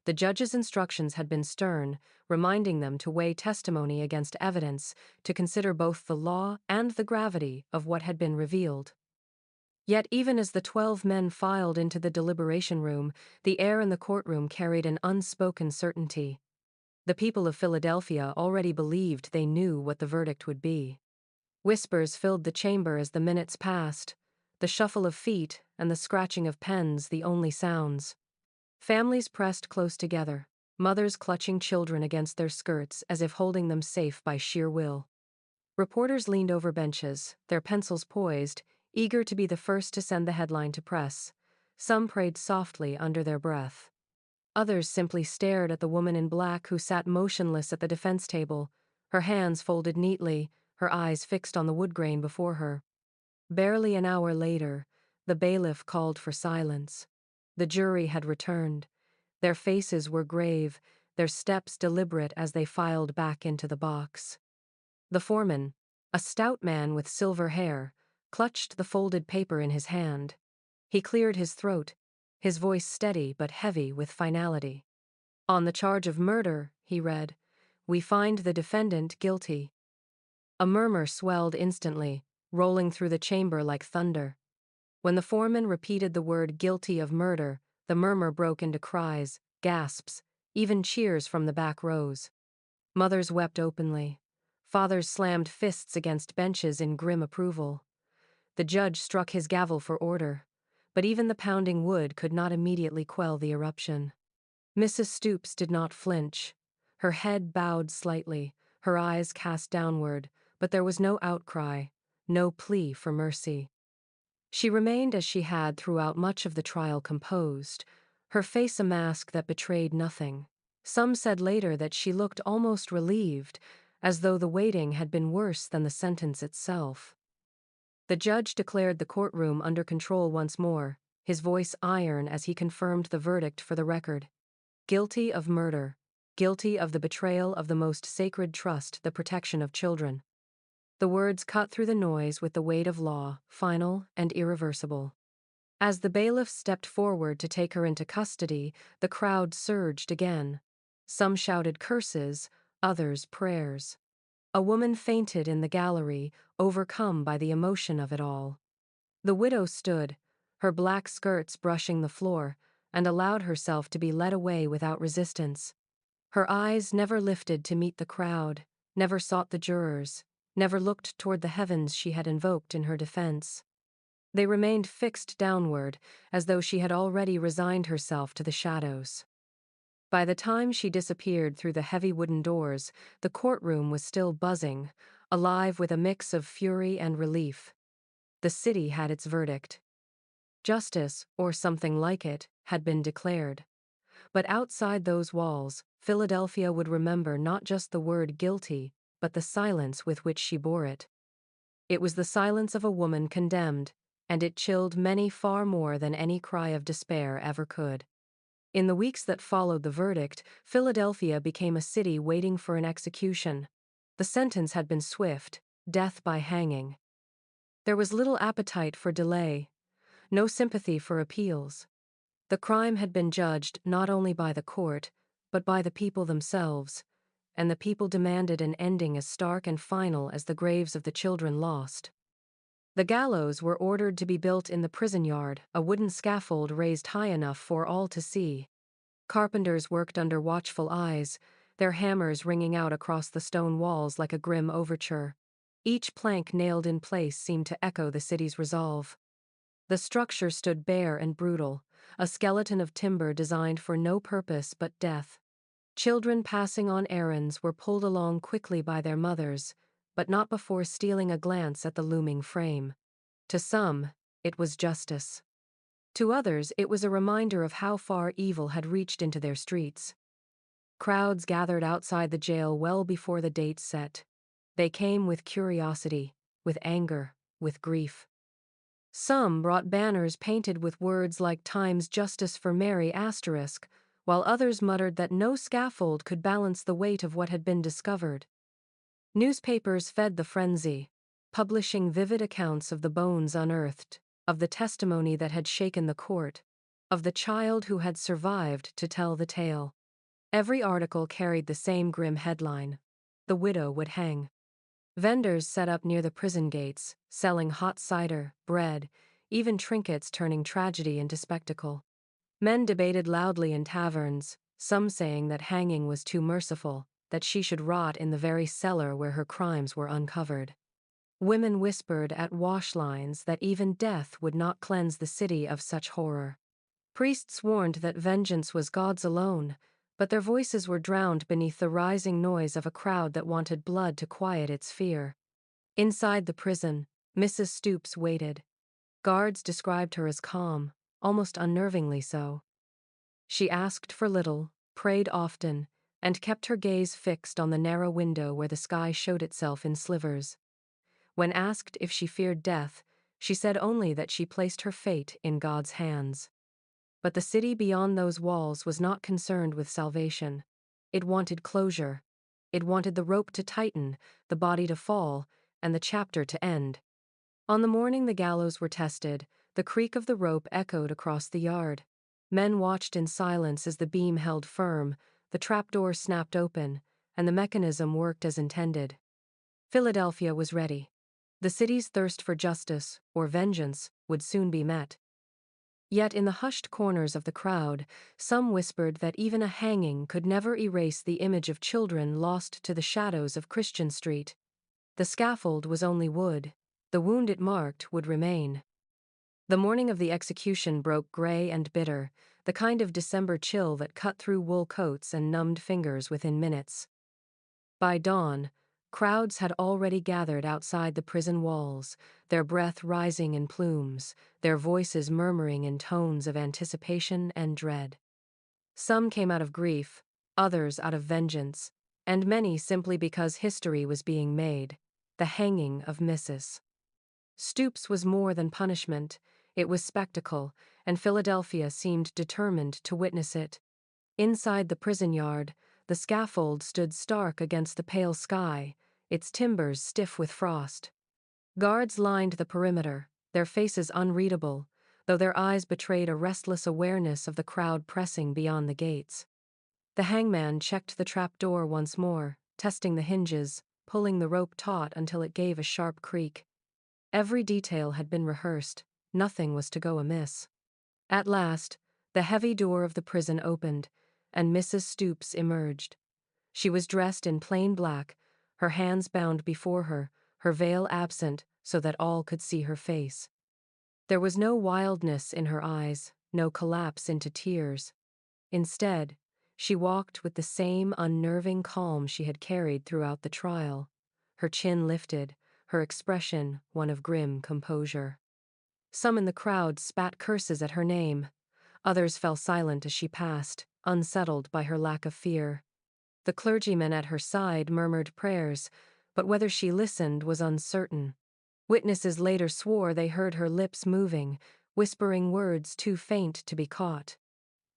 The judge's instructions had been stern, reminding them to weigh testimony against evidence, to consider both the law and the gravity of what had been revealed. Yet even as the 12 men filed into the deliberation room, the air in the courtroom carried an unspoken certainty. The people of Philadelphia already believed they knew what the verdict would be. Whispers filled the chamber as the minutes passed, the shuffle of feet and the scratching of pens the only sounds. Families pressed close together, mothers clutching children against their skirts as if holding them safe by sheer will. Reporters leaned over benches, their pencils poised, eager to be the first to send the headline to press. Some prayed softly under their breath. Others simply stared at the woman in black who sat motionless at the defense table, her hands folded neatly, her eyes fixed on the wood grain before her. Barely an hour later, the bailiff called for silence. The jury had returned. Their faces were grave, their steps deliberate as they filed back into the box. The foreman, a stout man with silver hair, clutched the folded paper in his hand. He cleared his throat, his voice steady but heavy with finality. "On the charge of murder," he read, "we find the defendant guilty." A murmur swelled instantly, rolling through the chamber like thunder. When the foreman repeated the word "guilty of murder," the murmur broke into cries, gasps, even cheers from the back rows. Mothers wept openly. Fathers slammed fists against benches in grim approval. The judge struck his gavel for order, but even the pounding wood could not immediately quell the eruption. Mrs. Stoops did not flinch. Her head bowed slightly, her eyes cast downward, but there was no outcry, no plea for mercy. She remained as she had throughout much of the trial, composed, her face a mask that betrayed nothing. Some said later that she looked almost relieved, as though the waiting had been worse than the sentence itself. The judge declared the courtroom under control once more, his voice iron as he confirmed the verdict for the record. Guilty of murder, guilty of the betrayal of the most sacred trust, the protection of children. The words cut through the noise with the weight of law, final and irreversible. As the bailiff stepped forward to take her into custody, the crowd surged again. Some shouted curses, others prayers. A woman fainted in the gallery, overcome by the emotion of it all. The widow stood, her black skirts brushing the floor, and allowed herself to be led away without resistance. Her eyes never lifted to meet the crowd, never sought the jurors, never looked toward the heavens she had invoked in her defense. They remained fixed downward, as though she had already resigned herself to the shadows. By the time she disappeared through the heavy wooden doors, the courtroom was still buzzing, alive with a mix of fury and relief. The city had its verdict. Justice, or something like it, had been declared. But outside those walls, Philadelphia would remember not just the word guilty, but the silence with which she bore it. It was the silence of a woman condemned, and it chilled many far more than any cry of despair ever could. In the weeks that followed the verdict, Philadelphia became a city waiting for an execution. The sentence had been swift, death by hanging. There was little appetite for delay, no sympathy for appeals. The crime had been judged not only by the court, but by the people themselves, and the people demanded an ending as stark and final as the graves of the children lost. The gallows were ordered to be built in the prison yard, a wooden scaffold raised high enough for all to see. Carpenters worked under watchful eyes, their hammers ringing out across the stone walls like a grim overture. Each plank nailed in place seemed to echo the city's resolve. The structure stood bare and brutal, a skeleton of timber designed for no purpose but death. Children passing on errands were pulled along quickly by their mothers, but not before stealing a glance at the looming frame. To some, it was justice. To others, it was a reminder of how far evil had reached into their streets. Crowds gathered outside the jail well before the date set. They came with curiosity, with anger, with grief. Some brought banners painted with words like Time's Justice for Mary asterisk, while others muttered that no scaffold could balance the weight of what had been discovered. Newspapers fed the frenzy, publishing vivid accounts of the bones unearthed, of the testimony that had shaken the court, of the child who had survived to tell the tale. Every article carried the same grim headline: "The widow would hang." Vendors set up near the prison gates, selling hot cider, bread, even trinkets, turning tragedy into spectacle. Men debated loudly in taverns, some saying that hanging was too merciful, that she should rot in the very cellar where her crimes were uncovered. Women whispered at wash lines that even death would not cleanse the city of such horror. Priests warned that vengeance was God's alone, but their voices were drowned beneath the rising noise of a crowd that wanted blood to quiet its fear. Inside the prison, Mrs. Stoops waited. Guards described her as calm, almost unnervingly so. She asked for little, prayed often, and kept her gaze fixed on the narrow window where the sky showed itself in slivers. When asked if she feared death, she said only that she placed her fate in God's hands. But the city beyond those walls was not concerned with salvation. It wanted closure. It wanted the rope to tighten, the body to fall, and the chapter to end. On the morning the gallows were tested, the creak of the rope echoed across the yard. Men watched in silence as the beam held firm, the trapdoor snapped open, and the mechanism worked as intended. Philadelphia was ready. The city's thirst for justice, or vengeance, would soon be met. Yet in the hushed corners of the crowd, some whispered that even a hanging could never erase the image of children lost to the shadows of Christian Street. The scaffold was only wood. The wound it marked would remain. The morning of the execution broke gray and bitter, the kind of December chill that cut through wool coats and numbed fingers within minutes. By dawn, crowds had already gathered outside the prison walls, their breath rising in plumes, their voices murmuring in tones of anticipation and dread. Some came out of grief, others out of vengeance, and many simply because history was being made: the hanging of Mrs. Stoops was more than punishment, it was spectacle, and Philadelphia seemed determined to witness it. Inside the prison yard, the scaffold stood stark against the pale sky, its timbers stiff with frost. Guards lined the perimeter, their faces unreadable, though their eyes betrayed a restless awareness of the crowd pressing beyond the gates. The hangman checked the trapdoor once more, testing the hinges, pulling the rope taut until it gave a sharp creak. Every detail had been rehearsed, nothing was to go amiss. At last, the heavy door of the prison opened, and Mrs. Stoops emerged. She was dressed in plain black, her hands bound before her veil absent so that all could see her face. There was no wildness in her eyes, no collapse into tears. Instead, she walked with the same unnerving calm she had carried throughout the trial, her chin lifted, her expression one of grim composure. Some in the crowd spat curses at her name. Others fell silent as she passed, unsettled by her lack of fear. The clergyman at her side murmured prayers, but whether she listened was uncertain. Witnesses later swore they heard her lips moving, whispering words too faint to be caught.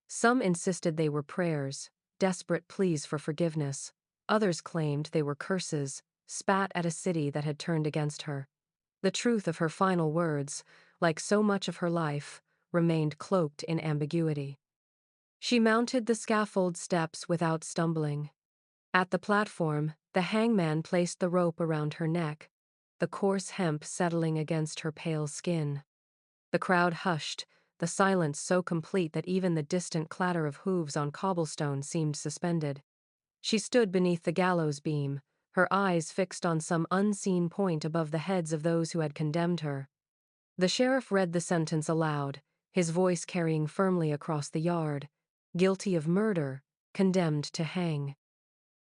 Some insisted they were prayers, desperate pleas for forgiveness. Others claimed they were curses, spat at a city that had turned against her. The truth of her final words, like so much of her life, remained cloaked in ambiguity. She mounted the scaffold steps without stumbling. At the platform, the hangman placed the rope around her neck, the coarse hemp settling against her pale skin. The crowd hushed, the silence so complete that even the distant clatter of hooves on cobblestone seemed suspended. She stood beneath the gallows beam, her eyes fixed on some unseen point above the heads of those who had condemned her. The sheriff read the sentence aloud, his voice carrying firmly across the yard: guilty of murder, condemned to hang.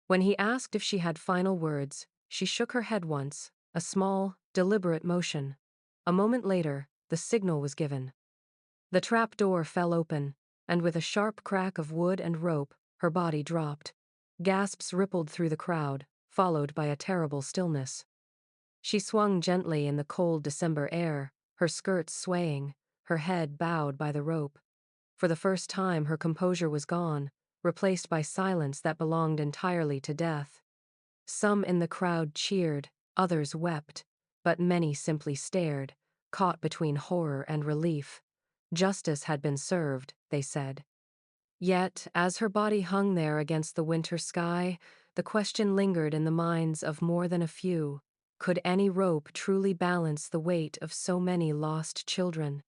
When he asked if she had final words, she shook her head once, a small, deliberate motion. A moment later, the signal was given. The trap door fell open, and with a sharp crack of wood and rope, her body dropped. Gasps rippled through the crowd, followed by a terrible stillness. She swung gently in the cold December air, her skirts swaying, her head bowed by the rope. For the first time, her composure was gone, replaced by silence that belonged entirely to death. Some in the crowd cheered, others wept, but many simply stared, caught between horror and relief. Justice had been served, they said. Yet, as her body hung there against the winter sky, the question lingered in the minds of more than a few. Could any rope truly balance the weight of so many lost children?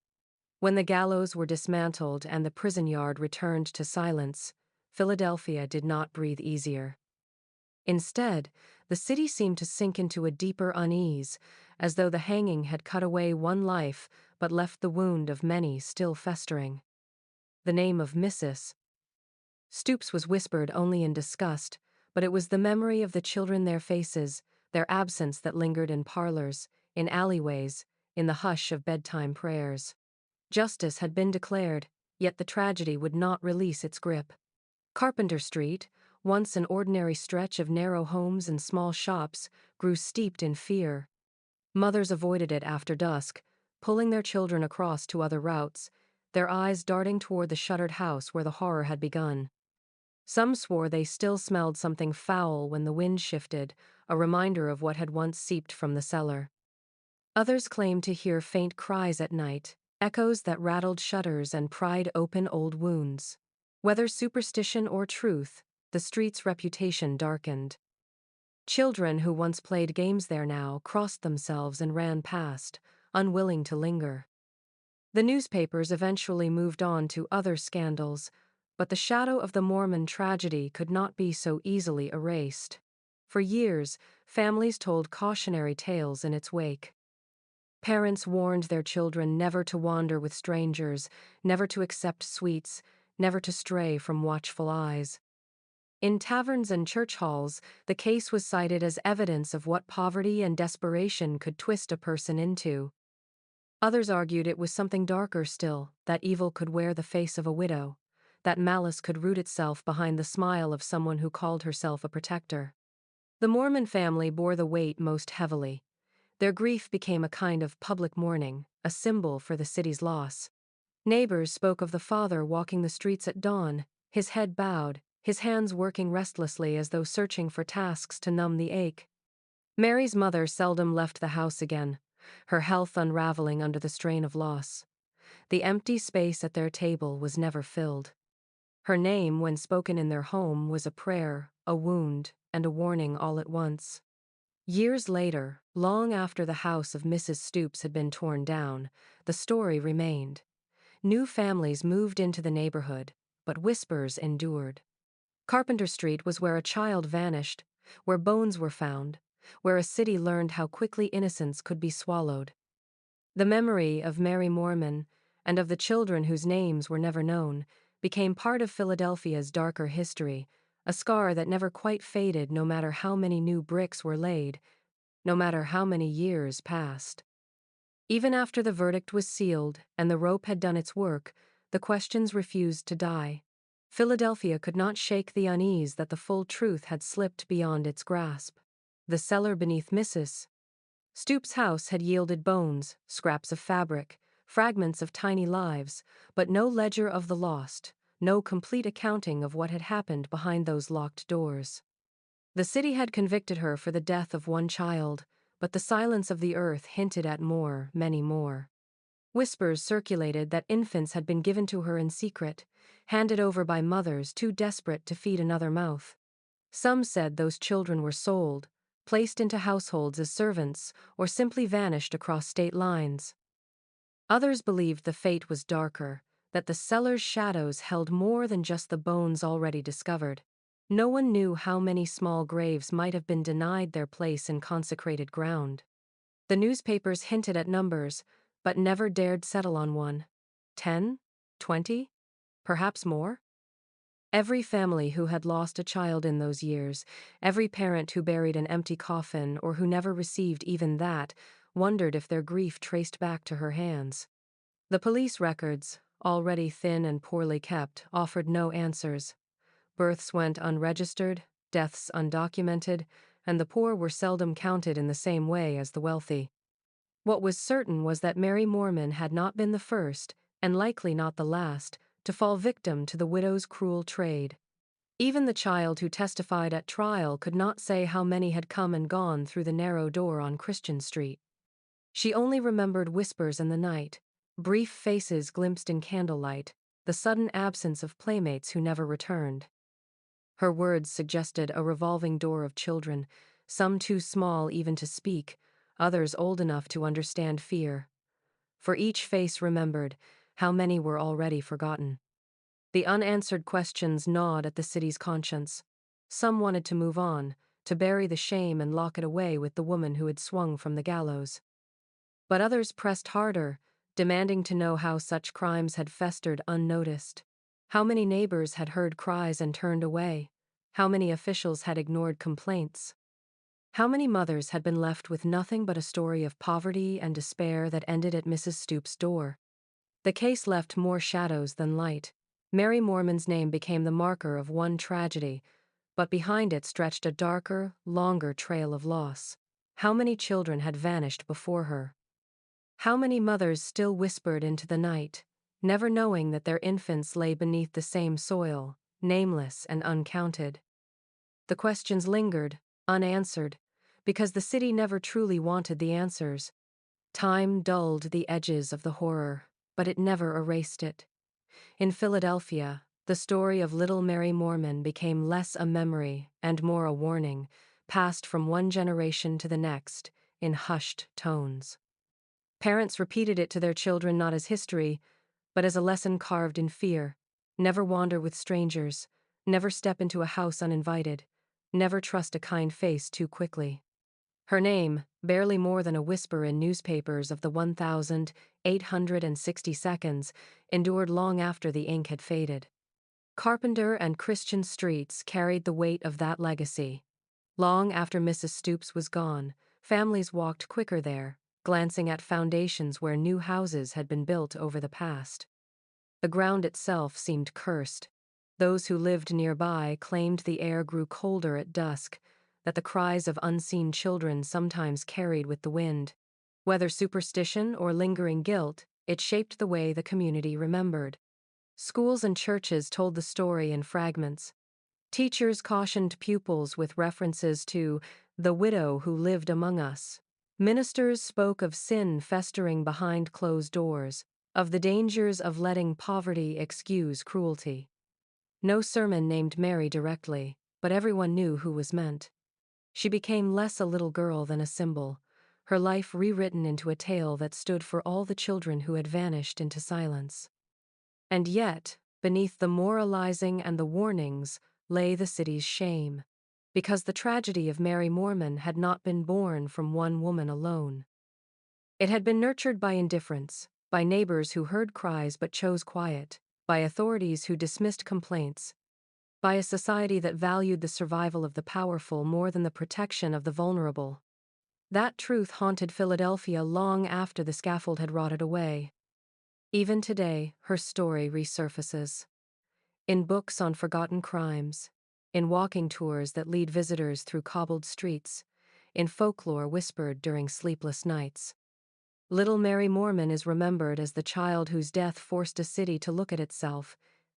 When the gallows were dismantled and the prison yard returned to silence, Philadelphia did not breathe easier. Instead, the city seemed to sink into a deeper unease, as though the hanging had cut away one life but left the wound of many still festering. The name of Mrs. Stoops was whispered only in disgust, but it was the memory of the children, their faces, their absence that lingered in parlors, in alleyways, in the hush of bedtime prayers. Justice had been declared, yet the tragedy would not release its grip. Carpenter Street, once an ordinary stretch of narrow homes and small shops, grew steeped in fear. Mothers avoided it after dusk, pulling their children across to other routes, their eyes darting toward the shuttered house where the horror had begun. Some swore they still smelled something foul when the wind shifted, a reminder of what had once seeped from the cellar. Others claimed to hear faint cries at night, echoes that rattled shutters and pried open old wounds. Whether superstition or truth, the street's reputation darkened. Children who once played games there now crossed themselves and ran past, unwilling to linger. The newspapers eventually moved on to other scandals, but the shadow of the Mohrman tragedy could not be so easily erased. For years, families told cautionary tales in its wake. Parents warned their children never to wander with strangers, never to accept sweets, never to stray from watchful eyes. In taverns and church halls, the case was cited as evidence of what poverty and desperation could twist a person into. Others argued it was something darker still, that evil could wear the face of a widow, that malice could root itself behind the smile of someone who called herself a protector. The Mohrman family bore the weight most heavily. Their grief became a kind of public mourning, a symbol for the city's loss. Neighbors spoke of the father walking the streets at dawn, his head bowed, his hands working restlessly as though searching for tasks to numb the ache. Mary's mother seldom left the house again, her health unraveling under the strain of loss. The empty space at their table was never filled. Her name, when spoken in their home, was a prayer, a wound, and a warning all at once. Years later, long after the house of Mrs. Stoops had been torn down, the story remained. New families moved into the neighborhood, but whispers endured. Carpenter Street was where a child vanished, where bones were found, where a city learned how quickly innocence could be swallowed. The memory of Mary Mohrman, and of the children whose names were never known, became part of Philadelphia's darker history, a scar that never quite faded no matter how many new bricks were laid, no matter how many years passed. Even after the verdict was sealed and the rope had done its work, the questions refused to die. Philadelphia could not shake the unease that the full truth had slipped beyond its grasp. The cellar beneath Mrs. Stoops' house had yielded bones, scraps of fabric, fragments of tiny lives, but no ledger of the lost, no complete accounting of what had happened behind those locked doors. The city had convicted her for the death of one child, but the silence of the earth hinted at more, many more. Whispers circulated that infants had been given to her in secret, handed over by mothers too desperate to feed another mouth. Some said those children were sold, placed into households as servants, or simply vanished across state lines. Others believed the fate was darker, that the cellar's shadows held more than just the bones already discovered. No one knew how many small graves might have been denied their place in consecrated ground. The newspapers hinted at numbers, but never dared settle on one. 10? 20? Perhaps more? Every family who had lost a child in those years, every parent who buried an empty coffin or who never received even that, wondered if their grief traced back to her hands. The police records, already thin and poorly kept, offered no answers. Births went unregistered, deaths undocumented, and the poor were seldom counted in the same way as the wealthy. What was certain was that Mary Mohrman had not been the first, and likely not the last, to fall victim to the widow's cruel trade. Even the child who testified at trial could not say how many had come and gone through the narrow door on Christian Street. She only remembered whispers in the night, brief faces glimpsed in candlelight, the sudden absence of playmates who never returned. Her words suggested a revolving door of children, some too small even to speak, others old enough to understand fear. For each face remembered, how many were already forgotten. The unanswered questions gnawed at the city's conscience. Some wanted to move on, to bury the shame and lock it away with the woman who had swung from the gallows. But others pressed harder, demanding to know how such crimes had festered unnoticed. How many neighbors had heard cries and turned away? How many officials had ignored complaints? How many mothers had been left with nothing but a story of poverty and despair that ended at Mrs. Stoop's door? The case left more shadows than light. Mary Mohrman's name became the marker of one tragedy, but behind it stretched a darker, longer trail of loss. How many children had vanished before her? How many mothers still whispered into the night, never knowing that their infants lay beneath the same soil, nameless and uncounted? The questions lingered, unanswered, because the city never truly wanted the answers. Time dulled the edges of the horror, but it never erased it. In Philadelphia, the story of little Mary Mohrman became less a memory and more a warning, passed from one generation to the next, in hushed tones. Parents repeated it to their children not as history, but as a lesson carved in fear. Never wander with strangers, never step into a house uninvited, never trust a kind face too quickly. Her name, barely more than a whisper in newspapers of the 1,860 seconds, endured long after the ink had faded. Carpenter and Christian Streets carried the weight of that legacy. Long after Mrs. Stoops was gone, families walked quicker there, glancing at foundations where new houses had been built over the past. The ground itself seemed cursed. Those who lived nearby claimed the air grew colder at dusk, that the cries of unseen children sometimes carried with the wind. Whether superstition or lingering guilt, it shaped the way the community remembered. Schools and churches told the story in fragments. Teachers cautioned pupils with references to the widow who lived among us. Ministers spoke of sin festering behind closed doors, of the dangers of letting poverty excuse cruelty. No sermon named Mary directly, but everyone knew who was meant. She became less a little girl than a symbol, her life rewritten into a tale that stood for all the children who had vanished into silence. And yet, beneath the moralizing and the warnings, lay the city's shame, because the tragedy of Mary Mohrman had not been born from one woman alone. It had been nurtured by indifference, by neighbors who heard cries but chose quiet, by authorities who dismissed complaints, by a society that valued the survival of the powerful more than the protection of the vulnerable. That truth haunted Philadelphia long after the scaffold had rotted away. Even today, her story resurfaces. In books on forgotten crimes, in walking tours that lead visitors through cobbled streets, in folklore whispered during sleepless nights. Little Mary Mohrman is remembered as the child whose death forced a city to look at itself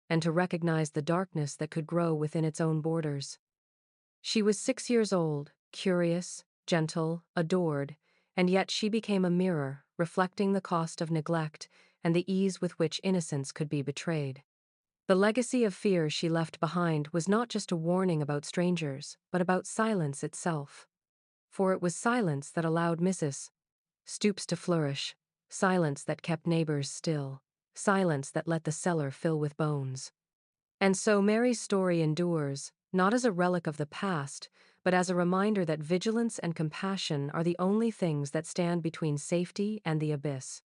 and to recognize the darkness that could grow within its own borders. She was 6 years old, curious, gentle, adored, and yet she became a mirror, reflecting the cost of neglect and the ease with which innocence could be betrayed. The legacy of fear she left behind was not just a warning about strangers, but about silence itself. For it was silence that allowed Mrs. Stoops to flourish, silence that kept neighbors still, silence that let the cellar fill with bones. And so Mary's story endures, not as a relic of the past, but as a reminder that vigilance and compassion are the only things that stand between safety and the abyss.